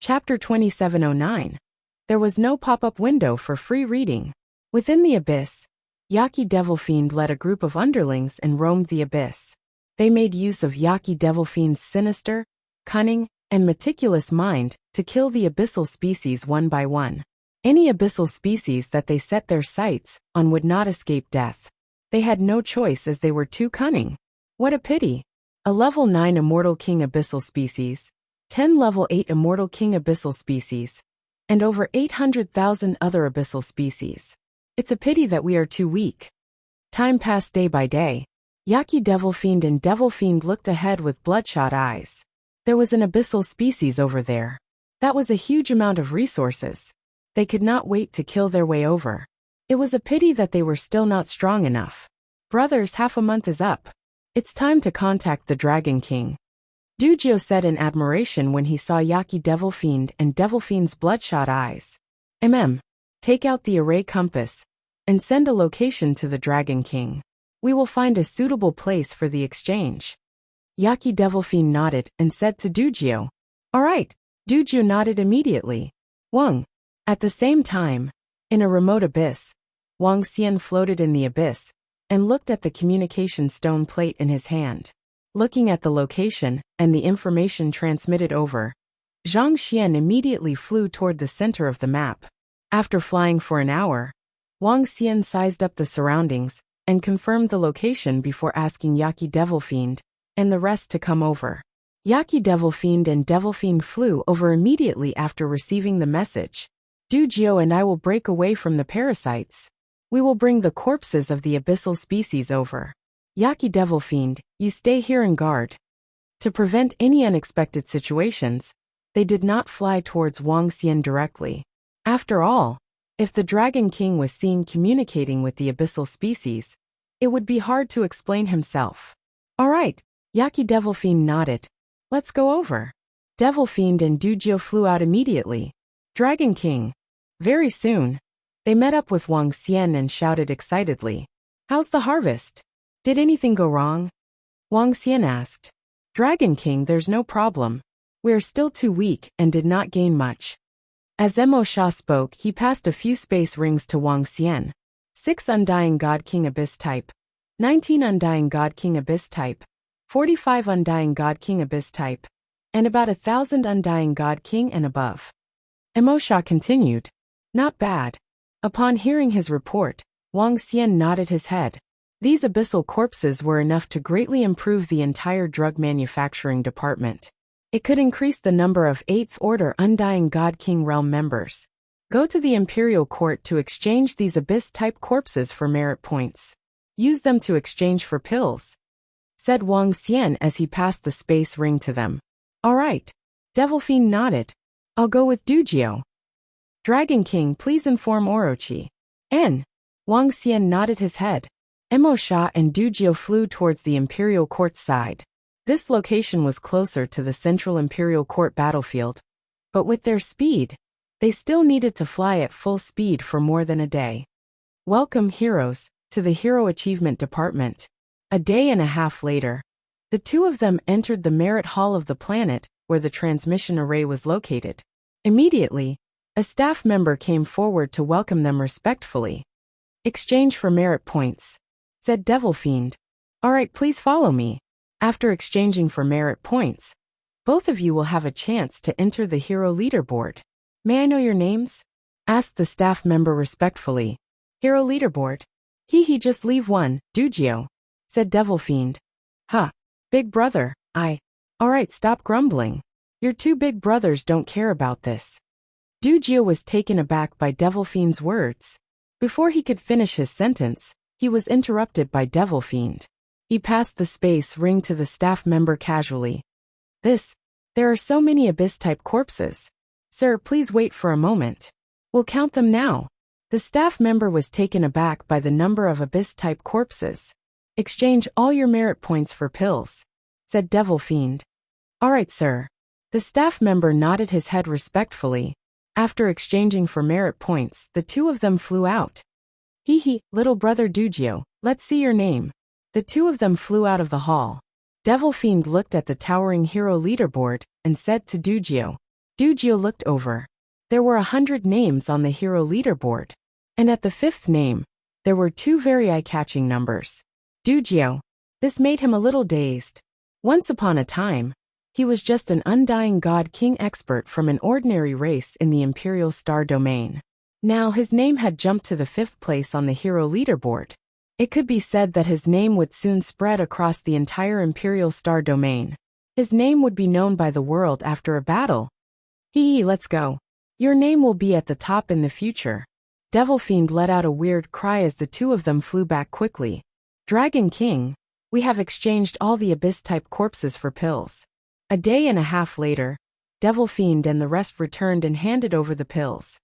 Chapter 2709. There was no pop-up window for free reading. Within the abyss, Yaki Devilfiend led a group of underlings and roamed the abyss. They made use of Yaki Devilfiend's sinister, cunning, and meticulous mind to kill the abyssal species one by one. Any abyssal species that they set their sights on would not escape death. They had no choice as they were too cunning. What a pity! A level 9 Immortal King abyssal species, 10 level 8 Immortal King abyssal species, and over 800,000 other abyssal species. It's a pity that we are too weak. Time passed day by day. Yaki Devilfiend and Devilfiend looked ahead with bloodshot eyes. There was an abyssal species over there. That was a huge amount of resources. They could not wait to kill their way over. It was a pity that they were still not strong enough. Brothers, half a month is up. It's time to contact the Dragon King. Dujio said in admiration when he saw Yaki Devilfiend and Devilfiend's bloodshot eyes. Take out the array compass and send a location to the Dragon King. We will find a suitable place for the exchange. Yaki Devilfiend nodded and said to Dujio. All right. Dujio nodded immediately. Wang. At the same time, in a remote abyss, Wang Xian floated in the abyss and looked at the communication stone plate in his hand. Looking at the location and the information transmitted over, Zhang Xian immediately flew toward the center of the map. After flying for an hour, Wang Xian sized up the surroundings and confirmed the location before asking Yaki Devilfiend and the rest to come over. Yaki Devilfiend and Devilfiend flew over immediately after receiving the message. Dujio and I will break away from the parasites. We will bring the corpses of the abyssal species over. Yaki Devilfiend, you stay here and guard. To prevent any unexpected situations, they did not fly towards Wang Xian directly. After all, if the Dragon King was seen communicating with the abyssal species, it would be hard to explain himself. All right, Yaki Devilfiend nodded. Let's go over. Devilfiend and Dujio flew out immediately. Dragon King. Very soon, they met up with Wang Xian and shouted excitedly. How's the harvest? Did anything go wrong? Wang Xian asked. Dragon King, there's no problem. We are still too weak and did not gain much. As Emo Sha spoke, he passed a few space rings to Wang Xian. 6 Undying God King Abyss type, 19 Undying God King Abyss type, 45 Undying God King Abyss type, and about 1,000 Undying God King and above. Emo Sha continued. Not bad. Upon hearing his report, Wang Xian nodded his head. These abyssal corpses were enough to greatly improve the entire drug manufacturing department. It could increase the number of 8th Order Undying God King Realm members. Go to the Imperial Court to exchange these abyss-type corpses for merit points. Use them to exchange for pills, said Wang Xian as he passed the space ring to them. All right. Devilfiend nodded. I'll go with Dujio. Dragon King, please inform Orochi. N. Wang Xian nodded his head. Emo Sha and Dujio flew towards the Imperial Court side. This location was closer to the central Imperial Court battlefield, but with their speed, they still needed to fly at full speed for more than a day. Welcome, heroes, to the Hero Achievement Department. A day and a half later, the two of them entered the Merit Hall of the planet where the transmission array was located. Immediately, a staff member came forward to welcome them respectfully. Exchange for merit points, said Devilfiend. All right, please follow me. After exchanging for merit points, both of you will have a chance to enter the hero leaderboard. May I know your names? Asked the staff member respectfully. Hero leaderboard? Just leave one, Dujio, said Devilfiend. Huh. Big brother, All right, stop grumbling. Your two big brothers don't care about this. Dujio was taken aback by Devilfiend's words. Before he could finish his sentence, he was interrupted by Devilfiend. He passed the space ring to the staff member casually. There are so many abyss-type corpses. Sir, please wait for a moment. We'll count them now. The staff member was taken aback by the number of abyss-type corpses. Exchange all your merit points for pills, said Devilfiend. All right, sir. The staff member nodded his head respectfully. After exchanging for merit points, the two of them flew out. Little brother Dujio, let's see your name. The two of them flew out of the hall. Devilfiend looked at the towering hero leaderboard and said to Dujio, Dujio looked over. There were 100 names on the hero leaderboard. And at the 5th name, there were 2 very eye-catching numbers. Dujio. This made him a little dazed. Once upon a time, he was just an undying god king expert from an ordinary race in the Imperial Star domain. Now his name had jumped to the 5th place on the hero leaderboard. It could be said that his name would soon spread across the entire Imperial Star domain. His name would be known by the world after a battle. Let's go. Your name will be at the top in the future. Devil Fiend let out a weird cry as the two of them flew back quickly. Dragon King, we have exchanged all the Abyss-type corpses for pills. A day and a half later, Devil Fiend and the rest returned and handed over the pills.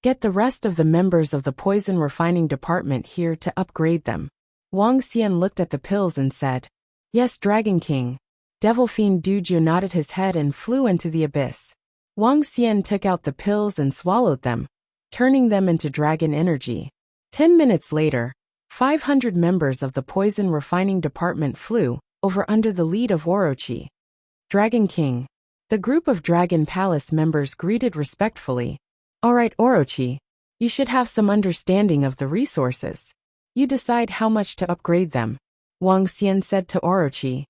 Get the rest of the members of the poison refining department here to upgrade them. Wang Xian looked at the pills and said, Yes, Dragon King. Devil Fiend Dujio nodded his head and flew into the abyss. Wang Xian took out the pills and swallowed them, turning them into dragon energy. 10 minutes later, 500 members of the poison refining department flew over under the lead of Orochi. Dragon King. The group of Dragon Palace members greeted respectfully. Alright, Orochi. You should have some understanding of the resources. You decide how much to upgrade them. Wang Xian said to Orochi.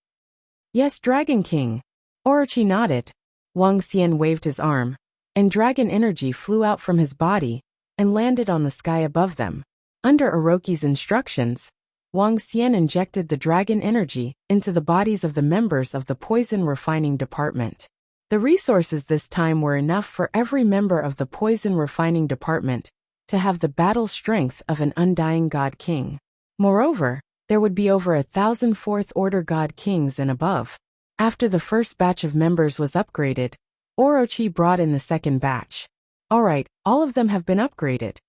Yes, Dragon King. Orochi nodded. Wang Xian waved his arm, and dragon energy flew out from his body and landed on the sky above them. Under Orochi's instructions, Wang Xian injected the dragon energy into the bodies of the members of the poison refining department. The resources this time were enough for every member of the poison refining department to have the battle strength of an undying god king. Moreover, there would be over 1,000 fourth order god kings and above. After the first batch of members was upgraded, Orochi brought in the second batch. Alright, all of them have been upgraded.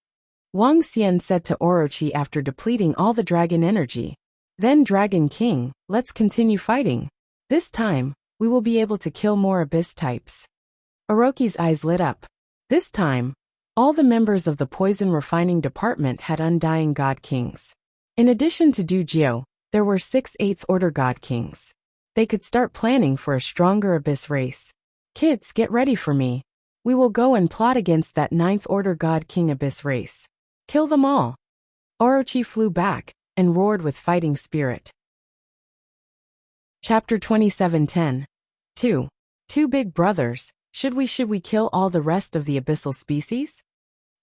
Wang Xian said to Orochi after depleting all the dragon energy. Then Dragon King, let's continue fighting. This time, we will be able to kill more abyss types. Orochi's eyes lit up. This time, all the members of the poison refining department had undying god kings. In addition to Dujio, there were 6 8th order god kings. They could start planning for a stronger abyss race. Kids, get ready for me. We will go and plot against that 9th order god king abyss race. Kill them all. Orochi flew back and roared with fighting spirit. Chapter 27:10. 2. Two big brothers. Should we kill all the rest of the abyssal species?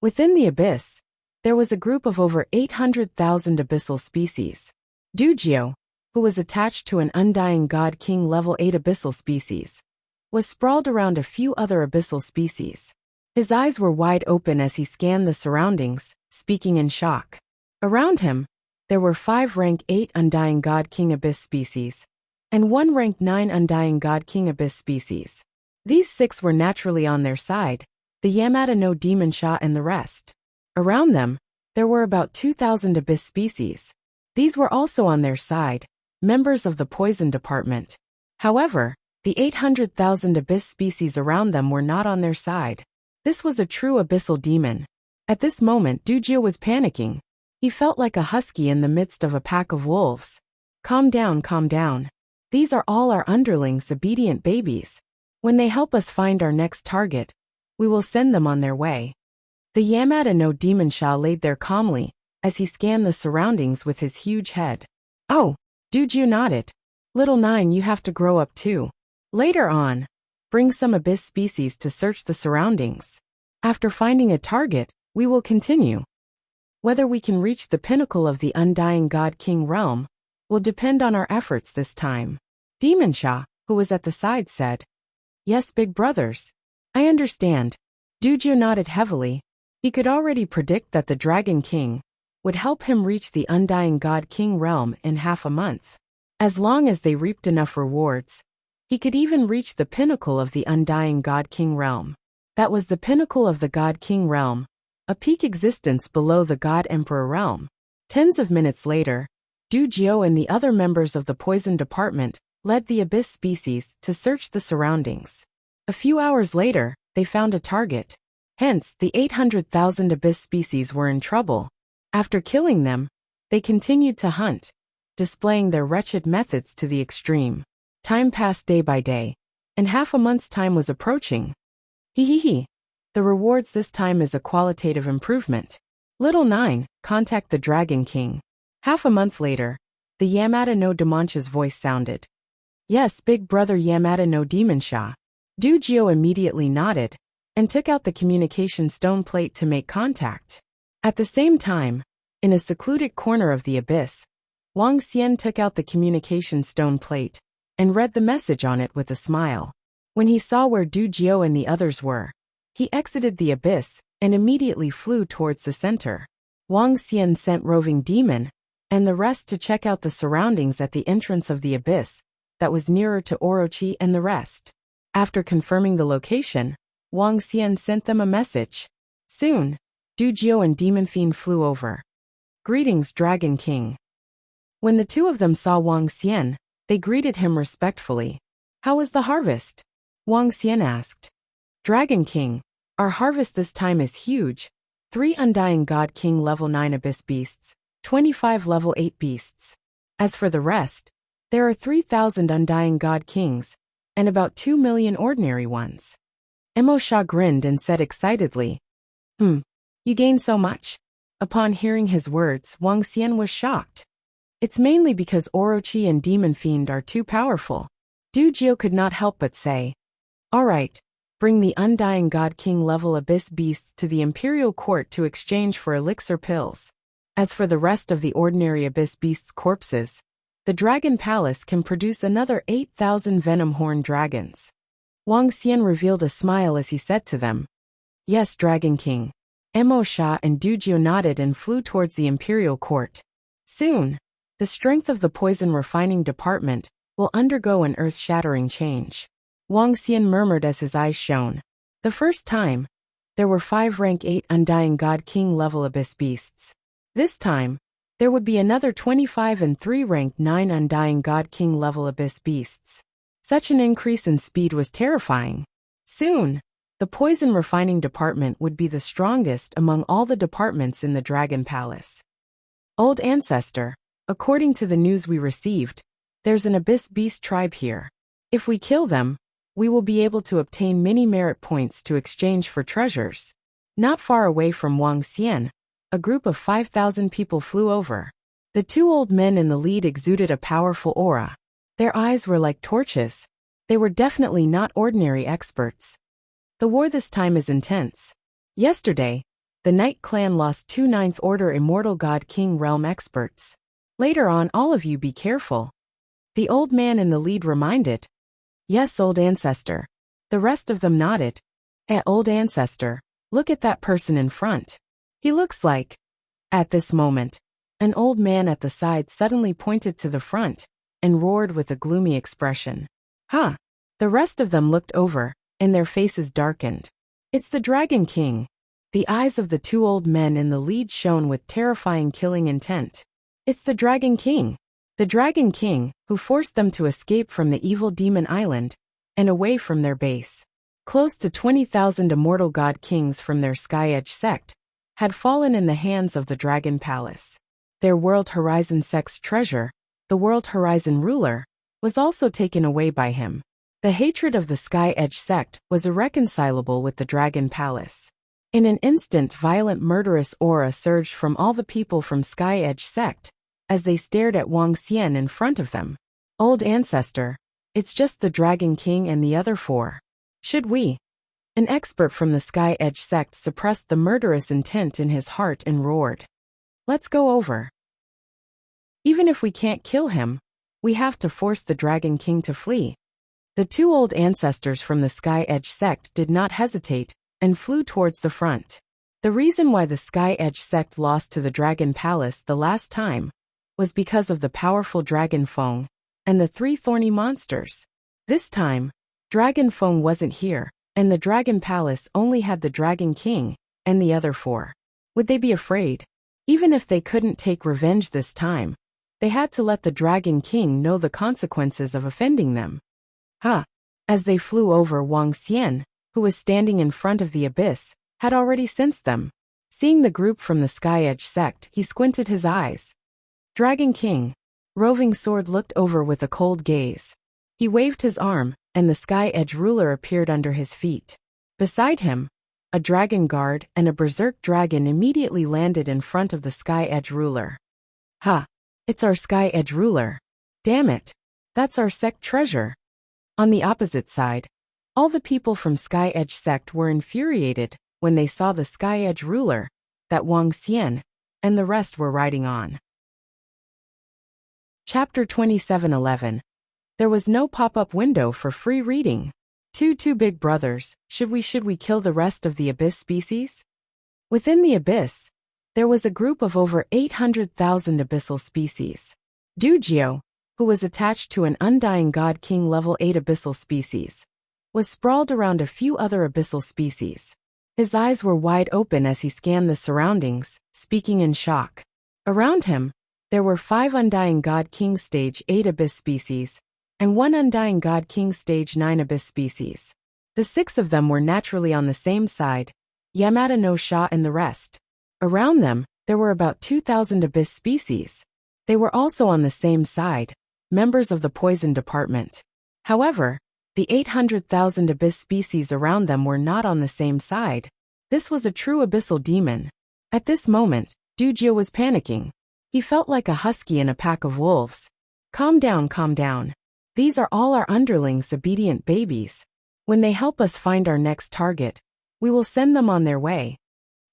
Within the abyss, there was a group of over 800,000 abyssal species. Dujio, who was attached to an undying god king level 8 abyssal species, was sprawled around a few other abyssal species. His eyes were wide open as he scanned the surroundings, speaking in shock. Around him, there were 5 rank 8 undying god king abyss species, and 1 rank 9 undying god king abyss species. These 6 were naturally on their side, the Yamada no Demon Sha and the rest. Around them, there were about 2,000 abyss species. These were also on their side, members of the poison department. However, the 800,000 abyss species around them were not on their side. This was a true abyssal demon. At this moment, Dujio was panicking. He felt like a husky in the midst of a pack of wolves. Calm down, calm down. These are all our underlings, obedient babies. When they help us find our next target, we will send them on their way. The Yamada no Demon Sha laid there calmly, as he scanned the surroundings with his huge head. Oh, Dujio nodded. Little 9, you have to grow up too. Later on, bring some abyss species to search the surroundings. After finding a target, we will continue. Whether we can reach the pinnacle of the undying god king realm will depend on our efforts this time. Demon Sha, who was at the side, said, Yes, big brothers. I understand. Dujio nodded heavily. He could already predict that the Dragon King would help him reach the undying god king realm in half a month. As long as they reaped enough rewards, he could even reach the pinnacle of the undying god king realm. That was the pinnacle of the god king realm, a peak existence below the god emperor realm. Tens of minutes later, Dujio and the other members of the poison department led the abyss species to search the surroundings. A few hours later, they found a target. Hence, the 800,000 abyss species were in trouble. After killing them, they continued to hunt, displaying their wretched methods to the extreme. Time passed day by day, and half a month's time was approaching. Hee. The rewards this time is a qualitative improvement. Little 9, contact the Dragon King. Half a month later, the Yamada no Damancha's voice sounded. Yes, big brother Yamada no Demonsha. Dujio immediately nodded and took out the communication stone plate to make contact. At the same time, in a secluded corner of the abyss, Wang Xian took out the communication stone plate and read the message on it with a smile. When he saw where Dujio and the others were, he exited the abyss and immediately flew towards the center. Wang Xian sent Roving Demon and the rest to check out the surroundings at the entrance of the abyss that was nearer to Orochi and the rest. After confirming the location, Wang Xian sent them a message. Soon, Dujio and Demon Fiend flew over. Greetings, Dragon King. When the two of them saw Wang Xian, they greeted him respectfully. How was the harvest? Wang Xian asked. Dragon King, our harvest this time is huge. 3 Undying God King level 9 Abyss Beasts, 25 level 8 Beasts. As for the rest, there are 3,000 Undying God Kings, and about 2 million ordinary ones. Emosha grinned and said excitedly, You gain so much? Upon hearing his words, Wang Xian was shocked. It's mainly because Orochi and Demon Fiend are too powerful. Dujio could not help but say, Alright, bring the Undying God King level Abyss Beasts to the Imperial Court to exchange for elixir pills. As for the rest of the ordinary Abyss Beasts' corpses, the Dragon Palace can produce another 8,000 Venom Horn dragons. Wang Xian revealed a smile as he said to them, Yes, Dragon King. Emosha and Dujio nodded and flew towards the Imperial Court. Soon, the strength of the poison refining department will undergo an earth-shattering change. Wang Xian murmured as his eyes shone. The first time, there were 5 rank 8 Undying God King level Abyss Beasts. This time, there would be another 25 and 3 rank 9 Undying God King level Abyss Beasts. Such an increase in speed was terrifying. Soon, the poison refining department would be the strongest among all the departments in the Dragon Palace. Old Ancestor, according to the news we received, there's an Abyss Beast tribe here. If we kill them, we will be able to obtain many merit points to exchange for treasures. Not far away from Wang Xian, a group of 5,000 people flew over. The 2 old men in the lead exuded a powerful aura. Their eyes were like torches. They were definitely not ordinary experts. The war this time is intense. Yesterday, the Night Clan lost 2 Ninth Order Immortal God King realm experts. Later on, all of you be careful. The old man in the lead reminded. Yes, Old Ancestor. The rest of them nodded. Old Ancestor, look at that person in front. He looks like... At this moment, an old man at the side suddenly pointed to the front and roared with a gloomy expression. Huh. The rest of them looked over, and their faces darkened. It's the Dragon King. The eyes of the 2 old men in the lead shone with terrifying killing intent. It's the Dragon King. The Dragon King, who forced them to escape from the evil demon island and away from their base. Close to 20,000 immortal god kings from their Sky Edge sect had fallen in the hands of the Dragon Palace. Their World Horizon sect's treasure, the World Horizon ruler, was also taken away by him. The hatred of the Sky Edge sect was irreconcilable with the Dragon Palace. In an instant, violent murderous aura surged from all the people from Sky Edge sect as they stared at Wang Xian in front of them. Old Ancestor, it's just the Dragon King and the other 4. Should we? An expert from the Sky Edge sect suppressed the murderous intent in his heart and roared. Let's go over. Even if we can't kill him, we have to force the Dragon King to flee. The 2 old ancestors from the Sky Edge sect did not hesitate and flew towards the front. The reason why the Sky Edge sect lost to the Dragon Palace the last time was because of the powerful Dragon Feng and the 3 thorny monsters. This time, Dragon Feng wasn't here, and the Dragon Palace only had the Dragon King and the other 4. Would they be afraid? Even if they couldn't take revenge this time, they had to let the Dragon King know the consequences of offending them. As they flew over, Wang Xian, who was standing in front of the abyss, had already sensed them. Seeing the group from the Sky Edge sect, he squinted his eyes. Dragon King, Roving Sword looked over with a cold gaze. He waved his arm, and the Sky Edge ruler appeared under his feet. Beside him, a dragon guard and a berserk dragon immediately landed in front of the Sky Edge ruler. Ha! It's our Sky Edge ruler. Damn it! That's our sect treasure. On the opposite side, all the people from Sky Edge sect were infuriated when they saw the Sky Edge ruler that Wang Xian and the rest were riding on. Chapter 27:11. There was no pop-up window for free reading. Two big brothers, should we kill the rest of the abyss species? Within the abyss, there was a group of over 800,000 abyssal species. Dujio, who was attached to an Undying God King level 8 abyssal species, was sprawled around a few other abyssal species. His eyes were wide open as he scanned the surroundings, speaking in shock. Around him, there were 5 Undying God King Stage 8 abyss species, and 1 Undying God King Stage 9 abyss species. The 6 of them were naturally on the same side, Yamada no Sha and the rest. Around them, there were about 2,000 abyss species. They were also on the same side, members of the poison department. However, the 800,000 abyss species around them were not on the same side. This was a true abyssal demon. At this moment, Dujio was panicking. He felt like a husky in a pack of wolves. Calm down, calm down. These are all our underlings, obedient babies. When they help us find our next target, we will send them on their way.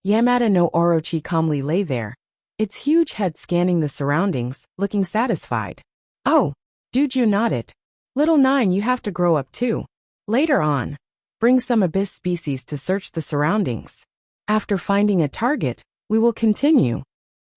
Yamada no Orochi calmly lay there, its huge head scanning the surroundings, looking satisfied. Oh, Dujio nodded. Little 9, you have to grow up too. Later on, bring some abyss species to search the surroundings. After finding a target, we will continue.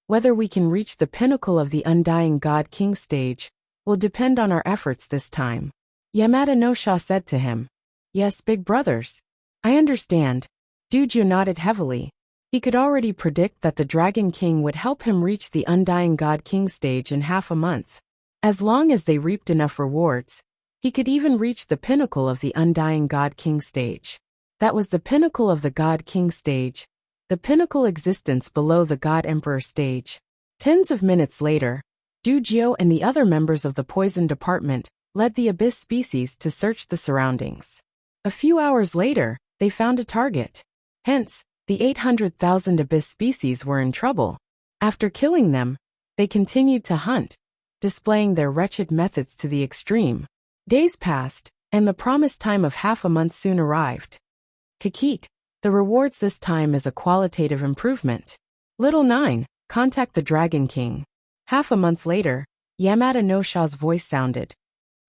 Whether we can reach the pinnacle of the Undying God King stage will depend on our efforts this time. Yamada no Sha said to him. Yes, big brothers. I understand. Dujio nodded heavily. He could already predict that the Dragon King would help him reach the Undying God King stage in half a month. As long as they reaped enough rewards, he could even reach the pinnacle of the Undying God King stage. That was the pinnacle of the God King stage, the pinnacle existence below the God Emperor stage. Tens of minutes later, Dujio and the other members of the poison department led the abyss species to search the surroundings. A few hours later, they found a target. Hence, the 800,000 abyss species were in trouble. After killing them, they continued to hunt, displaying their wretched methods to the extreme. Days passed, and the promised time of half a month soon arrived. Kikit, the rewards this time is a qualitative improvement. Little 9, contact the Dragon King. Half a month later, Yamada no Sha's voice sounded.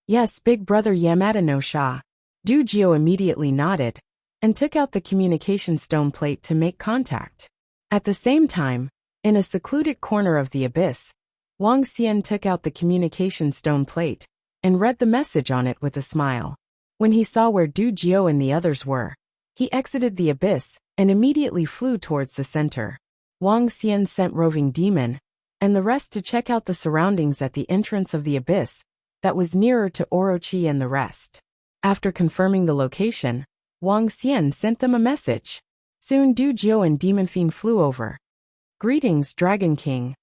Yes, big brother Yamada no Sha. Dujio immediately nodded, and took out the communication stone plate to make contact. At the same time, in a secluded corner of the abyss, Wang Xian took out the communication stone plate and read the message on it with a smile. When he saw where Dujio and the others were, he exited the abyss and immediately flew towards the center. Wang Xian sent Roving Demon and the rest to check out the surroundings at the entrance of the abyss that was nearer to Orochi and the rest. After confirming the location, Wang Xian sent them a message. Soon Dujio and Demon Fiend flew over. Greetings, Dragon King.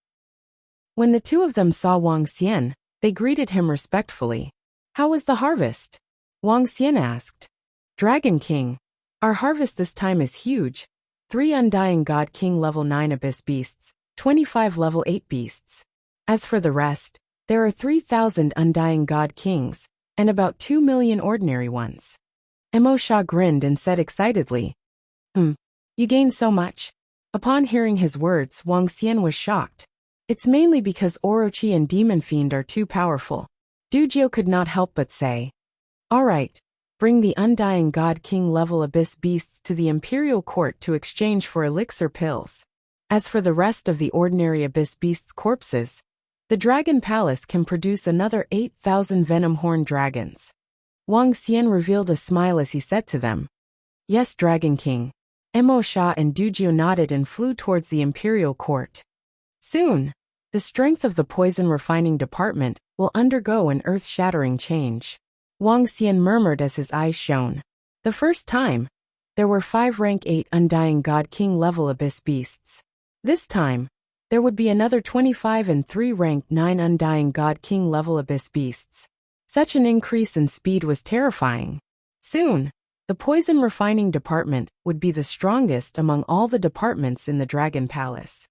When the two of them saw Wang Xian, they greeted him respectfully. How was the harvest? Wang Xian asked. Dragon King, our harvest this time is huge. 3 Undying God King level 9 abyss beasts, 25 level 8 beasts. As for the rest, there are 3,000 Undying God Kings, and about 2 million ordinary ones. Mo Sha grinned and said excitedly. You gained so much. Upon hearing his words, Wang Xian was shocked. It's mainly because Orochi and Demon Fiend are too powerful. Dujio could not help but say. Alright, bring the Undying God King level abyss beasts to the Imperial Court to exchange for elixir pills. As for the rest of the ordinary abyss beasts' corpses, the Dragon Palace can produce another 8,000 venom horn dragons. Wang Xian revealed a smile as he said to them. Yes, Dragon King. Mo Sha and Dujio nodded and flew towards the Imperial Court. Soon, the strength of the poison refining department will undergo an earth-shattering change. Wang Xian murmured as his eyes shone. The first time, there were 5 rank 8 Undying God King level abyss beasts. This time, there would be another 25 and 3 rank 9 Undying God King level abyss beasts. Such an increase in speed was terrifying. Soon, The poison refining department would be the strongest among all the departments in the Dragon Palace.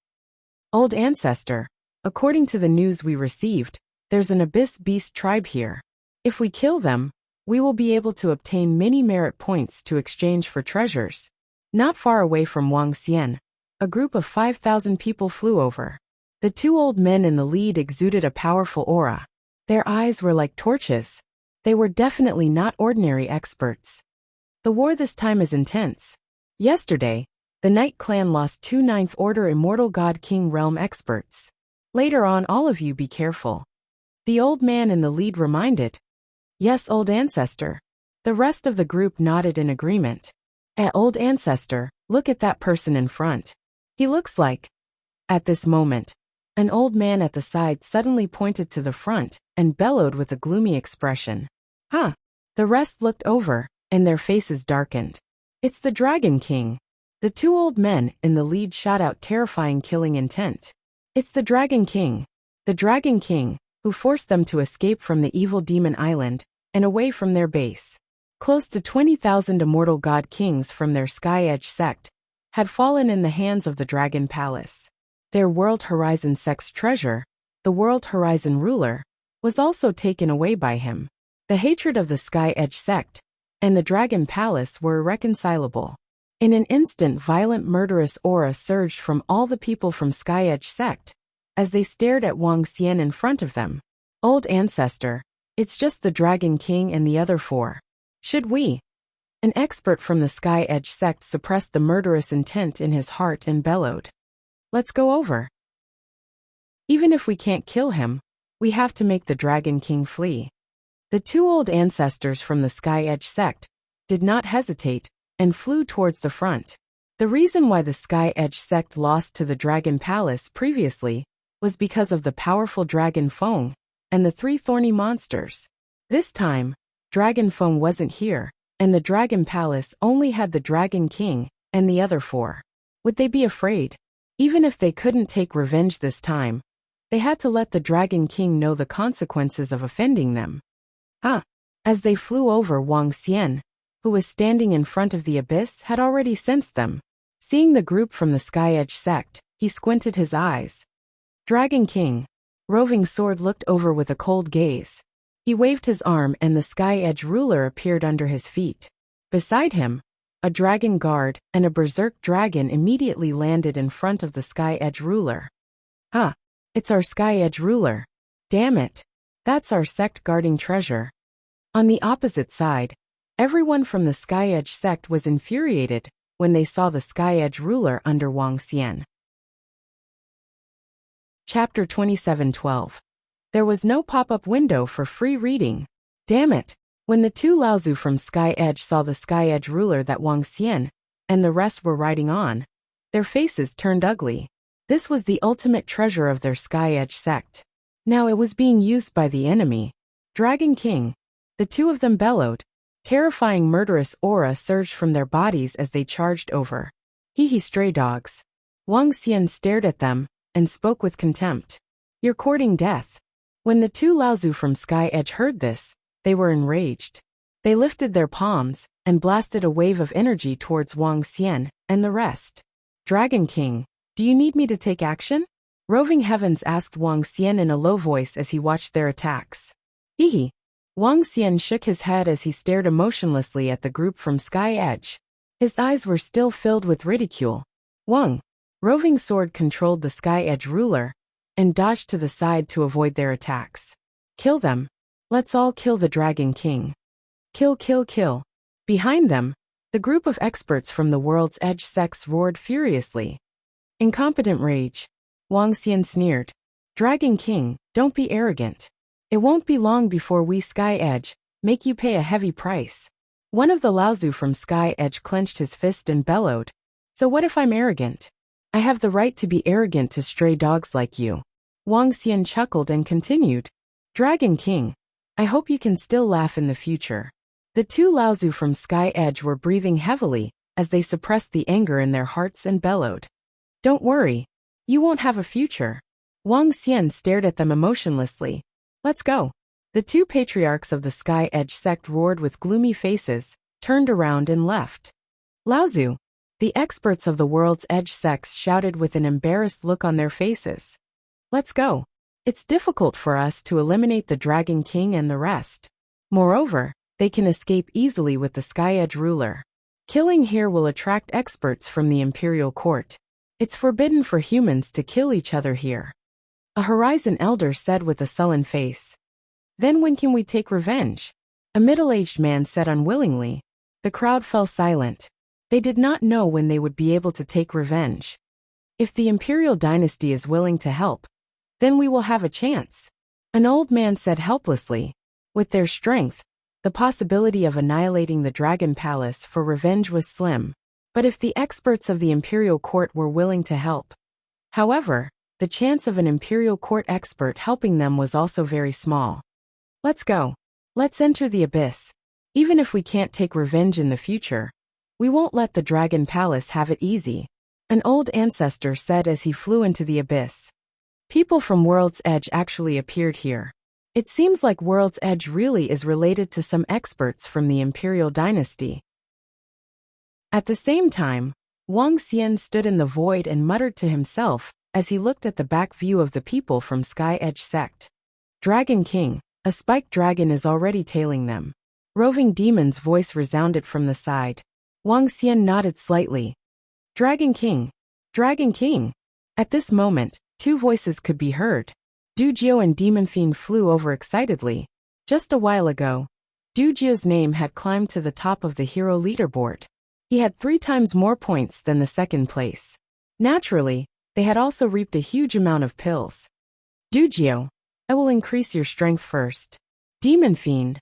Old Ancestor, according to the news we received, there's an Abyss Beast tribe here. If we kill them, we will be able to obtain many merit points to exchange for treasures. Not far away from Wuxia, a group of 5,000 people flew over. The two old men in the lead exuded a powerful aura. Their eyes were like torches. They were definitely not ordinary experts. The war this time is intense. Yesterday, the Night Clan lost 2 Ninth Order Immortal God King Realm experts. Later on, all of you be careful. The old man in the lead reminded. Yes, Old Ancestor. The rest of the group nodded in agreement. Old Ancestor, look at that person in front. He looks like... At this moment, an old man at the side suddenly pointed to the front and bellowed with a gloomy expression. Huh. The rest looked over, and their faces darkened. It's the Dragon King. The two old men in the lead shot out terrifying killing intent. It's the Dragon King. The Dragon King, who forced them to escape from the evil demon island and away from their base. Close to 20,000 immortal god kings from their Sky Edge sect had fallen in the hands of the Dragon Palace. Their World Horizon sect's treasure, the World Horizon ruler, was also taken away by him. The hatred of the Sky Edge sect and the Dragon Palace were irreconcilable. In an instant, violent murderous aura surged from all the people from Sky Edge sect as they stared at Wuxia in front of them. Old Ancestor, it's just the Dragon King and the other 4. Should we? An expert from the Sky Edge sect suppressed the murderous intent in his heart and bellowed. Let's go over. Even if we can't kill him, we have to make the Dragon King flee. The two old ancestors from the Sky Edge sect did not hesitate and flew towards the front. The reason why the Sky Edge sect lost to the Dragon Palace previously was because of the powerful Dragon Feng and the 3 thorny monsters. This time, Dragon Feng wasn't here, and the Dragon Palace only had the Dragon King and the other 4. Would they be afraid? Even if they couldn't take revenge this time, they had to let the Dragon King know the consequences of offending them. As they flew over, Wuxia, who was standing in front of the abyss, had already sensed them. Seeing the group from the Sky Edge sect, he squinted his eyes. Dragon King. Roving Sword looked over with a cold gaze. He waved his arm and the Sky Edge ruler appeared under his feet. Beside him, a dragon guard and a berserk dragon immediately landed in front of the Sky Edge ruler. It's our Sky Edge ruler. Damn it. That's our sect guarding treasure. On the opposite side, everyone from the Sky Edge sect was infuriated when they saw the Sky Edge ruler under Wuxia. Chapter 27:12. There was no pop-up window for free reading. Damn it. When the two Laozu from Sky Edge saw the Sky Edge ruler that Wuxia and the rest were riding on, their faces turned ugly. This was the ultimate treasure of their Sky Edge sect. Now it was being used by the enemy. Dragon King. The two of them bellowed. Terrifying murderous aura surged from their bodies as they charged over. Hee stray dogs. Wuxia stared at them and spoke with contempt. You're courting death. When the two Laozu from Sky Edge heard this, they were enraged. They lifted their palms and blasted a wave of energy towards Wuxia and the rest. Dragon King, do you need me to take action? Roving Heavens asked Wuxia in a low voice as he watched their attacks. Hee. Wuxia shook his head as he stared emotionlessly at the group from Sky Edge. His eyes were still filled with ridicule. Roving Sword controlled the Sky Edge ruler and dodged to the side to avoid their attacks. Kill them. Let's all kill the Dragon King. Kill, kill, kill. Behind them, the group of experts from the World's Edge sects roared furiously. Incompetent rage. Wuxia sneered. Dragon King, don't be arrogant. It won't be long before we Sky Edge make you pay a heavy price. One of the Laozu from Sky Edge clenched his fist and bellowed. So what if I'm arrogant? I have the right to be arrogant to stray dogs like you. Wuxia chuckled and continued. Dragon King, I hope you can still laugh in the future. The two Laozu from Sky Edge were breathing heavily as they suppressed the anger in their hearts and bellowed. Don't worry. You won't have a future. Wuxia stared at them emotionlessly. Let's go. The two patriarchs of the Sky Edge sect roared with gloomy faces, turned around and left. Laozu! The experts of the World's Edge sects shouted with an embarrassed look on their faces. Let's go. It's difficult for us to eliminate the Dragon King and the rest. Moreover, they can escape easily with the Sky Edge ruler. Killing here will attract experts from the Imperial Court. It's forbidden for humans to kill each other here. A Horizon Elder said with a sullen face. Then when can we take revenge? A middle-aged man said unwillingly. The crowd fell silent. They did not know when they would be able to take revenge. If the Imperial Dynasty is willing to help, then we will have a chance. An old man said helplessly. With their strength, the possibility of annihilating the Dragon Palace for revenge was slim. But if the experts of the Imperial Court were willing to help. However, the chance of an Imperial Court expert helping them was also very small. Let's go. Let's enter the abyss. Even if we can't take revenge in the future, we won't let the Dragon Palace have it easy. An old ancestor said as he flew into the abyss. People from World's Edge actually appeared here. It seems like World's Edge really is related to some experts from the Imperial Dynasty. At the same time, Wang Xian stood in the void and muttered to himself as he looked at the back view of the people from Sky Edge sect. Dragon King, a spiked dragon is already tailing them. Roving Demon's voice resounded from the side. Wang Xian nodded slightly. Dragon King! Dragon King! At this moment, two voices could be heard. Dujio and Demon Fiend flew over excitedly. Just a while ago, Dujio's name had climbed to the top of the hero leaderboard. He had 3 times more points than the second place. Naturally, they had also reaped a huge amount of pills. Dujio, I will increase your strength first. Demon Fiend,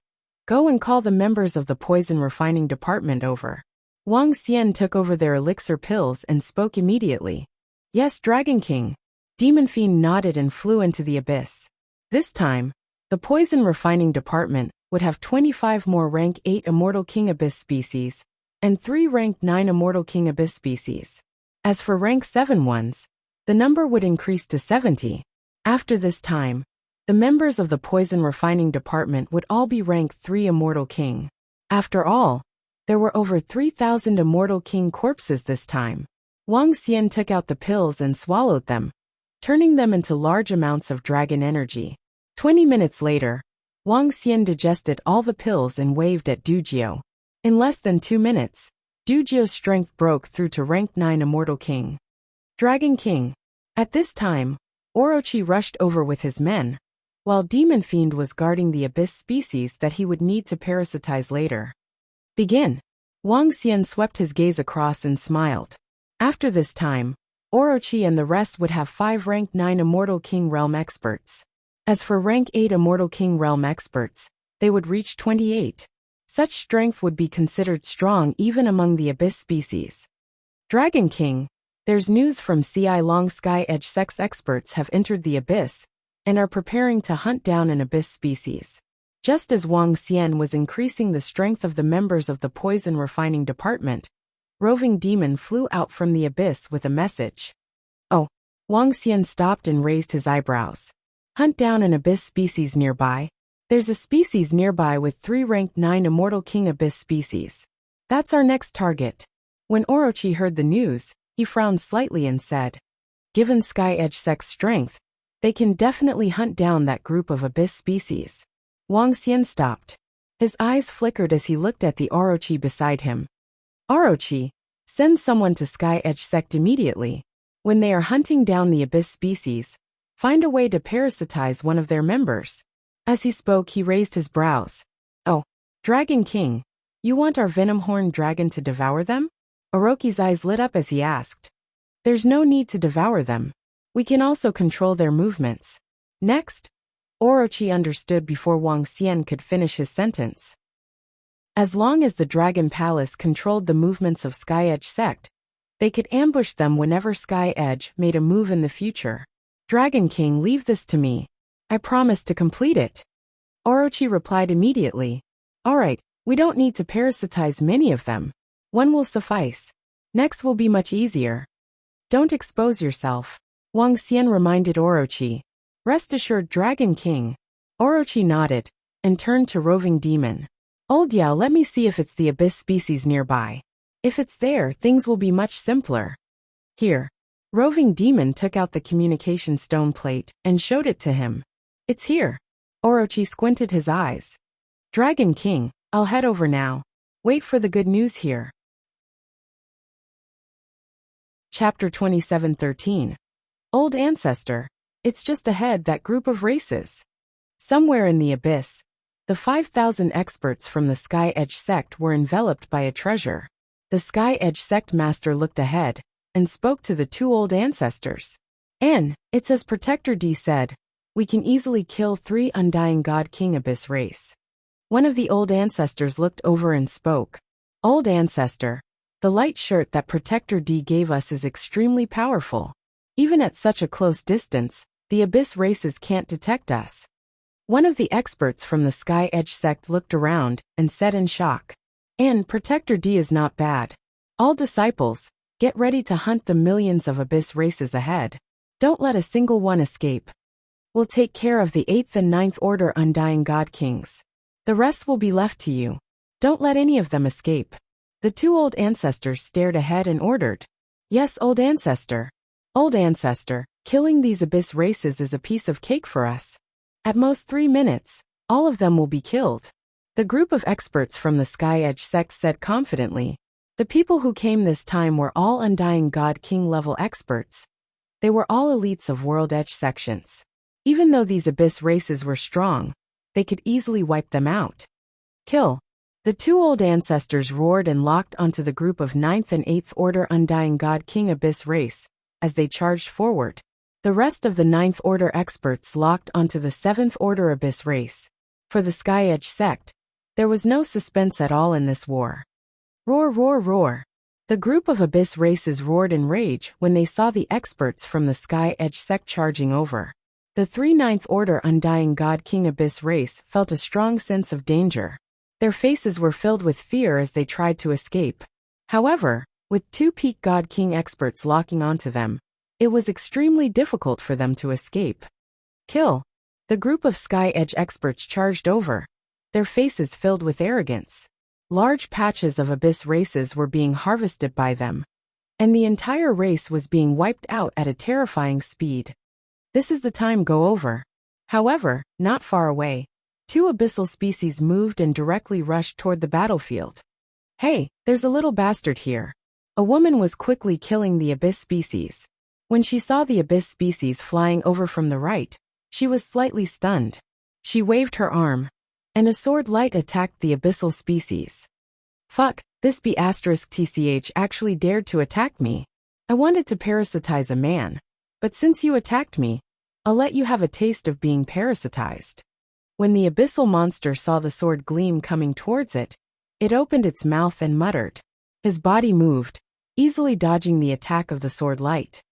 go and call the members of the poison refining department over. Wang Xian took over their elixir pills and spoke immediately. Yes, Dragon King. Demon Fiend nodded and flew into the abyss. This time, the poison refining department would have 25 more rank 8 Immortal King Abyss species and 3 rank 9 Immortal King Abyss species. As for rank 7 ones, the number would increase to 70. After this time, the members of the poison refining department would all be rank 3 Immortal King. After all, there were over 3,000 Immortal King corpses this time. Wang Xian took out the pills and swallowed them, turning them into large amounts of dragon energy. 20 minutes later, Wang Xian digested all the pills and waved at Dujio. In less than 2 minutes, Dujio's strength broke through to rank 9 Immortal King. Dragon King. At this time, Orochi rushed over with his men, while Demon Fiend was guarding the abyss species that he would need to parasitize later. Begin. Wang Xian swept his gaze across and smiled. After this time, Orochi and the rest would have 5 rank 9 Immortal King Realm experts. As for rank 8 Immortal King Realm experts, they would reach 28. Such strength would be considered strong even among the abyss species. Dragon King, there's news from CI Long Sky Edge sex experts have entered the abyss and are preparing to hunt down an abyss species. Just as Wang Xian was increasing the strength of the members of the poison refining department, Roving Demon flew out from the abyss with a message. Oh, Wang Xian stopped and raised his eyebrows. Hunt down an abyss species nearby. There's a species nearby with 3 rank 9 Immortal King Abyss species. That's our next target. When Orochi heard the news, he frowned slightly and said, given Sky Edge Sect's strength, they can definitely hunt down that group of abyss species. Wang Xian stopped. His eyes flickered as he looked at the Orochi beside him. Orochi, send someone to Sky Edge Sect immediately. When they are hunting down the abyss species, find a way to parasitize one of their members. As he spoke, he raised his brows. Oh, Dragon King, you want our venom-horned dragon to devour them? Orochi's eyes lit up as he asked. There's no need to devour them. We can also control their movements. Next, Orochi understood before Wang Xian could finish his sentence. As long as the Dragon Palace controlled the movements of Sky Edge Sect, they could ambush them whenever Sky Edge made a move in the future. Dragon King, leave this to me. I promise to complete it. Orochi replied immediately. Alright, we don't need to parasitize many of them. One will suffice. Next will be much easier. Don't expose yourself. Wang Xian reminded Orochi. Rest assured, Dragon King. Orochi nodded and turned to Roving Demon. Old Yao, let me see if it's the abyss species nearby. If it's there, things will be much simpler. Here. Roving Demon took out the communication stone plate and showed it to him. It's here. Orochi squinted his eyes. Dragon King, I'll head over now. Wait for the good news here. Chapter 27:13. Old Ancestor. It's just ahead, that group of races. Somewhere in the abyss, the 5,000 experts from the Sky Edge sect were enveloped by a treasure. The Sky Edge sect master looked ahead and spoke to the two old ancestors. It's as Protector D said, we can easily kill 3 Undying God King Abyss race. One of the old ancestors looked over and spoke. Old Ancestor, the light shirt that Protector D gave us is extremely powerful. Even at such a close distance, the Abyss races can't detect us. One of the experts from the Sky Edge sect looked around and said in shock. Protector D is not bad. All disciples, get ready to hunt the millions of Abyss races ahead. Don't let a single one escape. We'll take care of the 8th and 9th Order Undying God Kings. The rest will be left to you. Don't let any of them escape. The two old ancestors stared ahead and ordered. Yes, Old Ancestor. Old Ancestor, killing these Abyss races is a piece of cake for us. At most 3 minutes, all of them will be killed. The group of experts from the Sky Edge sect said confidently. The people who came this time were all Undying God King level experts. They were all elites of World Edge sections. Even though these Abyss races were strong, they could easily wipe them out. Kill. The two old ancestors roared and locked onto the group of 9th and 8th Order Undying God King Abyss race as they charged forward. The rest of the 9th Order experts locked onto the 7th Order Abyss race. For the Sky Edge sect, there was no suspense at all in this war. Roar, roar, roar. The group of Abyss races roared in rage when they saw the experts from the Sky Edge sect charging over. The 3 9th Order Undying God King Abyss race felt a strong sense of danger. Their faces were filled with fear as they tried to escape. However, with 2 Peak God King experts locking onto them, it was extremely difficult for them to escape. Kill. The group of Sky Edge experts charged over, their faces filled with arrogance. Large patches of Abyss races were being harvested by them, and the entire race was being wiped out at a terrifying speed. This is the time go over. However, not far away, 2 abyssal species moved and directly rushed toward the battlefield. Hey, there's a little bastard here. A woman was quickly killing the Abyss species. When she saw the Abyss species flying over from the right, she was slightly stunned. She waved her arm, and a sword light attacked the abyssal species. Fuck, this B*TCH actually dared to attack me. I wanted to parasitize a man, but since you attacked me, I'll let you have a taste of being parasitized. When the abyssal monster saw the sword gleam coming towards it, it opened its mouth and muttered. His body moved, easily dodging the attack of the sword light.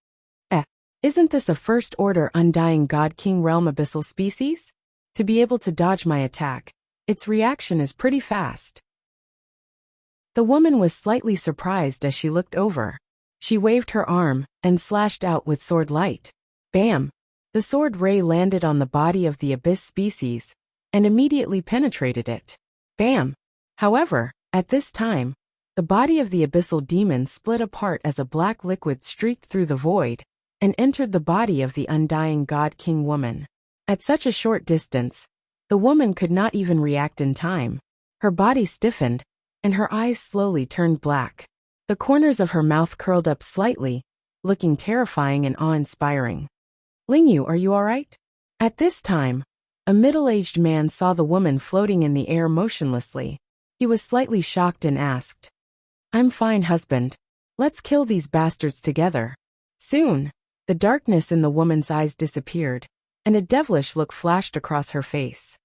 Isn't this a First Order Undying God King Realm abyssal species? To be able to dodge my attack, its reaction is pretty fast. The woman was slightly surprised as she looked over. She waved her arm and slashed out with sword light. Bam! The sword ray landed on the body of the abyss species and immediately penetrated it. Bam! However, at this time, the body of the abyssal demon split apart as a black liquid streaked through the void and entered the body of the Undying God King woman. At such a short distance, the woman could not even react in time. Her body stiffened, and her eyes slowly turned black. The corners of her mouth curled up slightly, looking terrifying and awe-inspiring. Lingyu, are you alright? At this time, a middle-aged man saw the woman floating in the air motionlessly. He was slightly shocked and asked, I'm fine, husband. Let's kill these bastards together. Soon, the darkness in the woman's eyes disappeared, and a devilish look flashed across her face.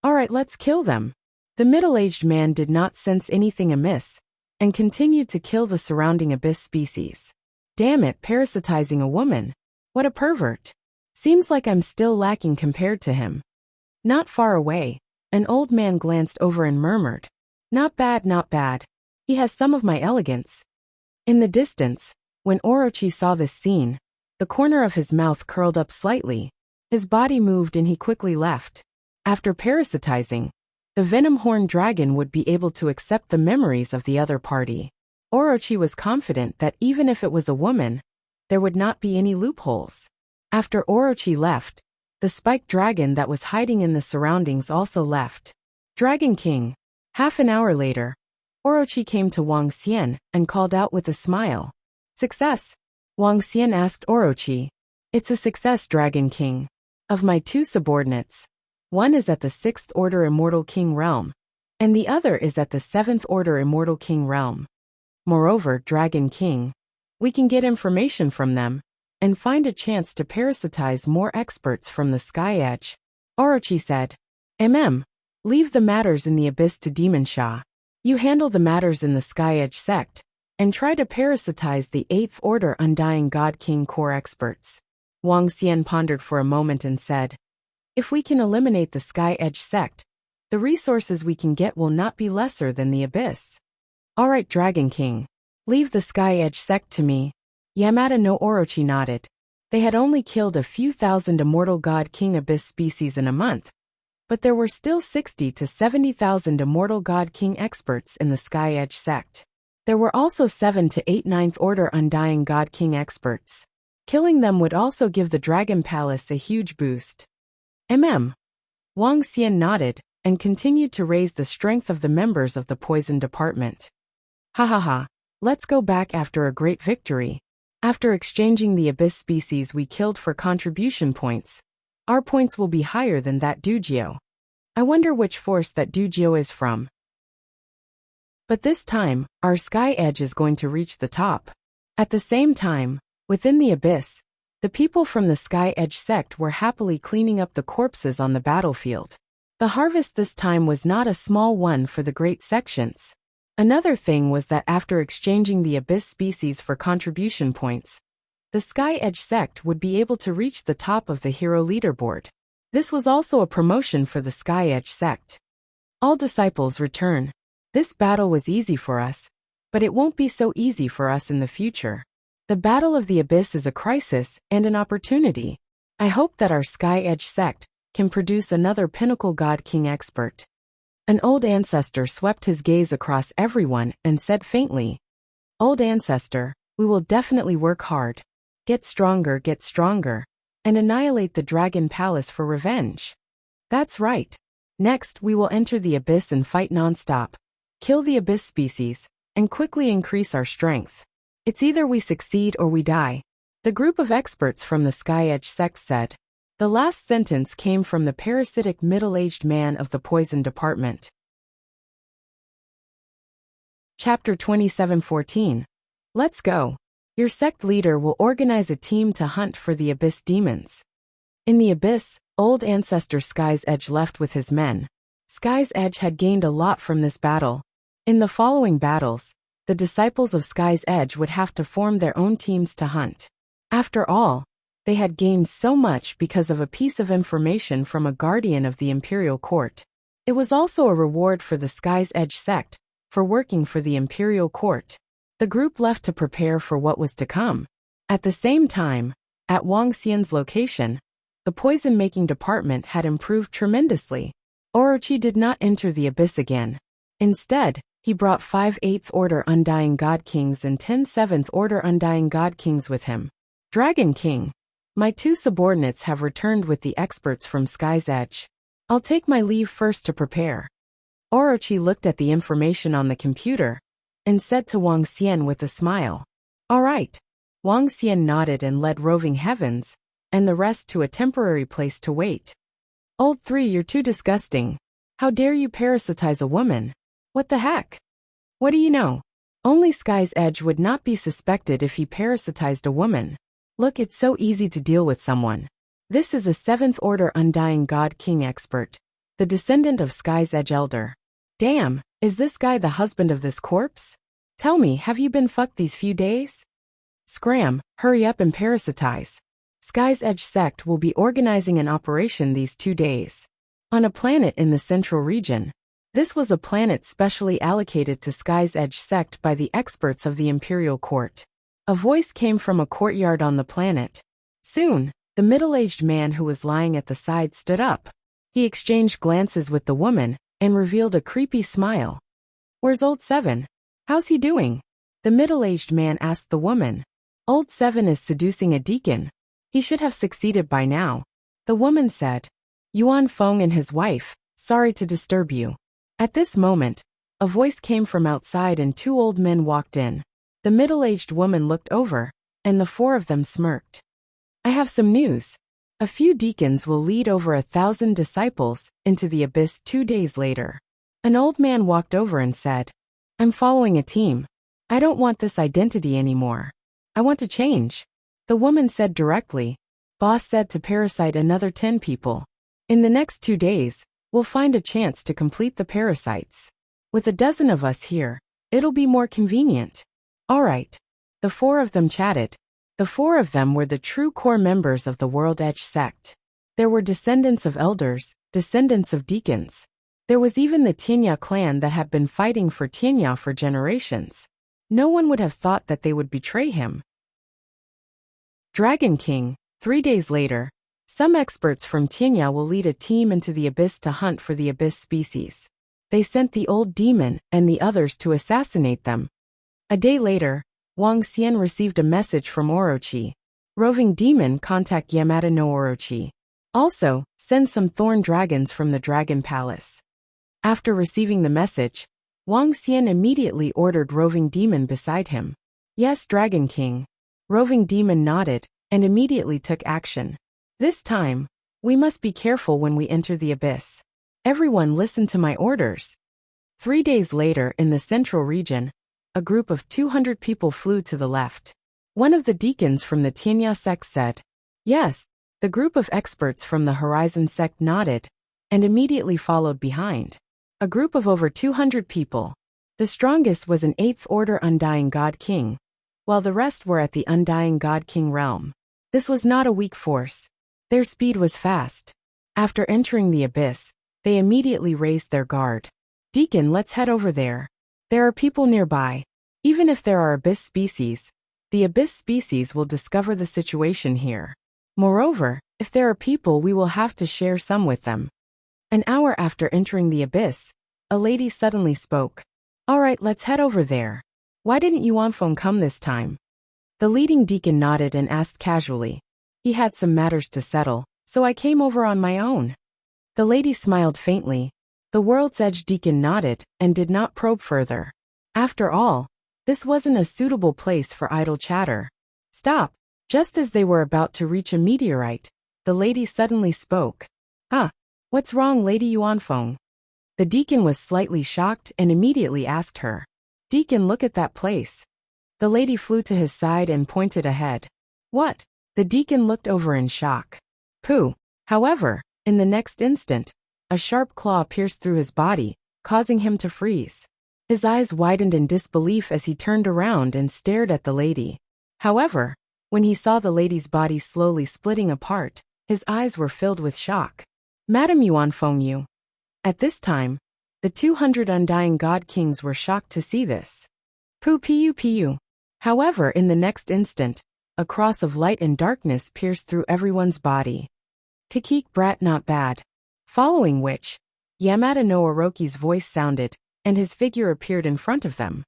Alright, let's kill them. The middle-aged man did not sense anything amiss, and continued to kill the surrounding abyss species. Damn it, parasitizing a woman. What a pervert. Seems like I'm still lacking compared to him. Not far away, an old man glanced over and murmured, Not bad, not bad. He has some of my elegance. In the distance, when Orochi saw this scene, the corner of his mouth curled up slightly. His body moved and he quickly left. After parasitizing, the venom-horn dragon would be able to accept the memories of the other party. Orochi was confident that even if it was a woman, there would not be any loopholes. After Orochi left, the spiked dragon that was hiding in the surroundings also left. Dragon King. Half an hour later, Orochi came to Wang Xian and called out with a smile. Success. Wang Xian asked Orochi. It's a success, Dragon King. Of my 2 subordinates, one is at the 6th Order Immortal King realm, and the other is at the 7th Order Immortal King realm. Moreover, Dragon King, we can get information from them and find a chance to parasitize more experts from the Sky Edge. Orochi said. Leave the matters in the Abyss to Demon Sha. You handle the matters in the Sky Edge sect, and try to parasitize the 8th Order Undying God King core experts. Wang Xian pondered for a moment and said, if we can eliminate the Sky Edge sect, the resources we can get will not be lesser than the Abyss. Alright, Dragon King. Leave the Sky Edge sect to me. Yamada no Orochi nodded. They had only killed a few thousand Immortal God King Abyss species in a month, but there were still 60 to 70,000 Immortal God King experts in the Sky Edge sect. There were also 7 to 8 9th Order Undying God King experts. Killing them would also give the Dragon Palace a huge boost. Wang Xian nodded and continued to raise the strength of the members of the poison department. Let's go back after a great victory. After exchanging the Abyss species we killed for contribution points, our points will be higher than that Dugio. I wonder which force that Dugio is from. But this time, our Sky Edge is going to reach the top. At the same time, within the Abyss, the people from the Sky Edge sect were happily cleaning up the corpses on the battlefield. The harvest this time was not a small one for the great sections. Another thing was that after exchanging the Abyss species for contribution points, the Sky Edge sect would be able to reach the top of the hero leaderboard. This was also a promotion for the Sky Edge sect. All disciples return. This battle was easy for us, but it won't be so easy for us in the future. The Battle of the Abyss is a crisis and an opportunity. I hope that our Sky Edge sect can produce another Pinnacle God King expert. An old ancestor swept his gaze across everyone and said faintly, Old ancestor, we will definitely work hard. Get stronger, and annihilate the Dragon Palace for revenge. That's right. Next, we will enter the Abyss and fight non-stop, kill the Abyss species, and quickly increase our strength. It's either we succeed or we die. The group of experts from the Sky Edge sect said. The last sentence came from the parasitic middle-aged man of the poison department. Chapter 27:14. Let's go. Your sect leader will organize a team to hunt for the Abyss demons. In the Abyss, old ancestor Sky's Edge left with his men. Sky's Edge had gained a lot from this battle. In the following battles, the disciples of Sky's Edge would have to form their own teams to hunt. After all, they had gained so much because of a piece of information from a guardian of the Imperial Court. It was also a reward for the Sky's Edge sect, for working for the Imperial Court. The group left to prepare for what was to come. At the same time, at Wang Xian's location, the poison-making department had improved tremendously. Orochi did not enter the Abyss again. Instead, he brought 5 8th Order Undying God Kings and 10 7th Order Undying God Kings with him. Dragon King. My 2 subordinates have returned with the experts from Sky's Edge. I'll take my leave first to prepare. Orochi looked at the information on the computer and said to Wang Xian with a smile. All right. Wang Xian nodded and led Roving Heavens and the rest to a temporary place to wait. Old 3, you're too disgusting. How dare you parasitize a woman? What the heck? What do you know? Only Sky's Edge would not be suspected if he parasitized a woman. Look, it's so easy to deal with someone. This is a 7th Order Undying God King expert, the descendant of Sky's Edge Elder. Damn, is this guy the husband of this corpse? Tell me, have you been fucked these few days? Scram, hurry up and parasitize. Sky's Edge sect will be organizing an operation these 2 days. On a planet in the central region. This was a planet specially allocated to Sky's Edge sect by the experts of the Imperial Court. A voice came from a courtyard on the planet. Soon, the middle-aged man who was lying at the side stood up. He exchanged glances with the woman and revealed a creepy smile. "Where's Old Seven? How's he doing?" the middle-aged man asked the woman. "Old Seven is seducing a deacon. He should have succeeded by now," the woman said. "Yuan Feng and his wife, sorry to disturb you." At this moment, a voice came from outside and two old men walked in. The middle-aged woman looked over, and the four of them smirked. "I have some news. A few deacons will lead over 1,000 disciples into the abyss 2 days later." An old man walked over and said, "I'm following a team. I don't want this identity anymore. I want to change." The woman said directly, "Boss said to parasite another 10 people. In the next 2 days, we'll find a chance to complete the parasites. With a dozen of us here, it'll be more convenient." "All right." The four of them chatted. The four of them were the true core members of the World Edge sect. There were descendants of elders, descendants of deacons. There was even the Tianya clan that had been fighting for Tianya for generations. No one would have thought that they would betray him. Dragon King. 3 days later, some experts from Tianya will lead a team into the abyss to hunt for the abyss species. They sent the old demon and the others to assassinate them. A day later, Wang Xian received a message from Orochi. "Roving demon, contact Yamada no Orochi. Also, send some thorn dragons from the Dragon Palace." After receiving the message, Wang Xian immediately ordered Roving Demon beside him. "Yes, Dragon King." Roving Demon nodded and immediately took action. "This time, we must be careful when we enter the abyss. Everyone listen to my orders." 3 days later in the central region, a group of 200 people flew to the left. One of the deacons from the Tianya sect said, "Yes." The group of experts from the Horizon sect nodded and immediately followed behind. A group of over 200 people. The strongest was an 8th Order Undying God King, while the rest were at the Undying God King realm. This was not a weak force. Their speed was fast. After entering the abyss, they immediately raised their guard. "Deacon, let's head over there. There are people nearby. Even if there are abyss species, the abyss species will discover the situation here. Moreover, if there are people, we will have to share some with them." An hour after entering the abyss, a lady suddenly spoke. "All right, let's head over there. Why didn't Yuan Feng come this time?" The leading deacon nodded and asked casually. "He had some matters to settle, so I came over on my own." The lady smiled faintly. The World's Edge deacon nodded and did not probe further. After all, this wasn't a suitable place for idle chatter. "Stop." Just as they were about to reach a meteorite, the lady suddenly spoke. What's wrong, Lady Yuanfeng?" The deacon was slightly shocked and immediately asked her. "Deacon, look at that place." The lady flew to his side and pointed ahead. "What?" The deacon looked over in shock. "Pooh." However, in the next instant, a sharp claw pierced through his body, causing him to freeze. His eyes widened in disbelief as he turned around and stared at the lady. However, when he saw the lady's body slowly splitting apart, his eyes were filled with shock. "Madam Yuanfeng, you." At this time, the 200 Undying God Kings were shocked to see this. Pu. However, in the next instant, a cross of light and darkness pierced through everyone's body. "Kikik brat, not bad." Following which, Yamada no Orochi's voice sounded, and his figure appeared in front of them.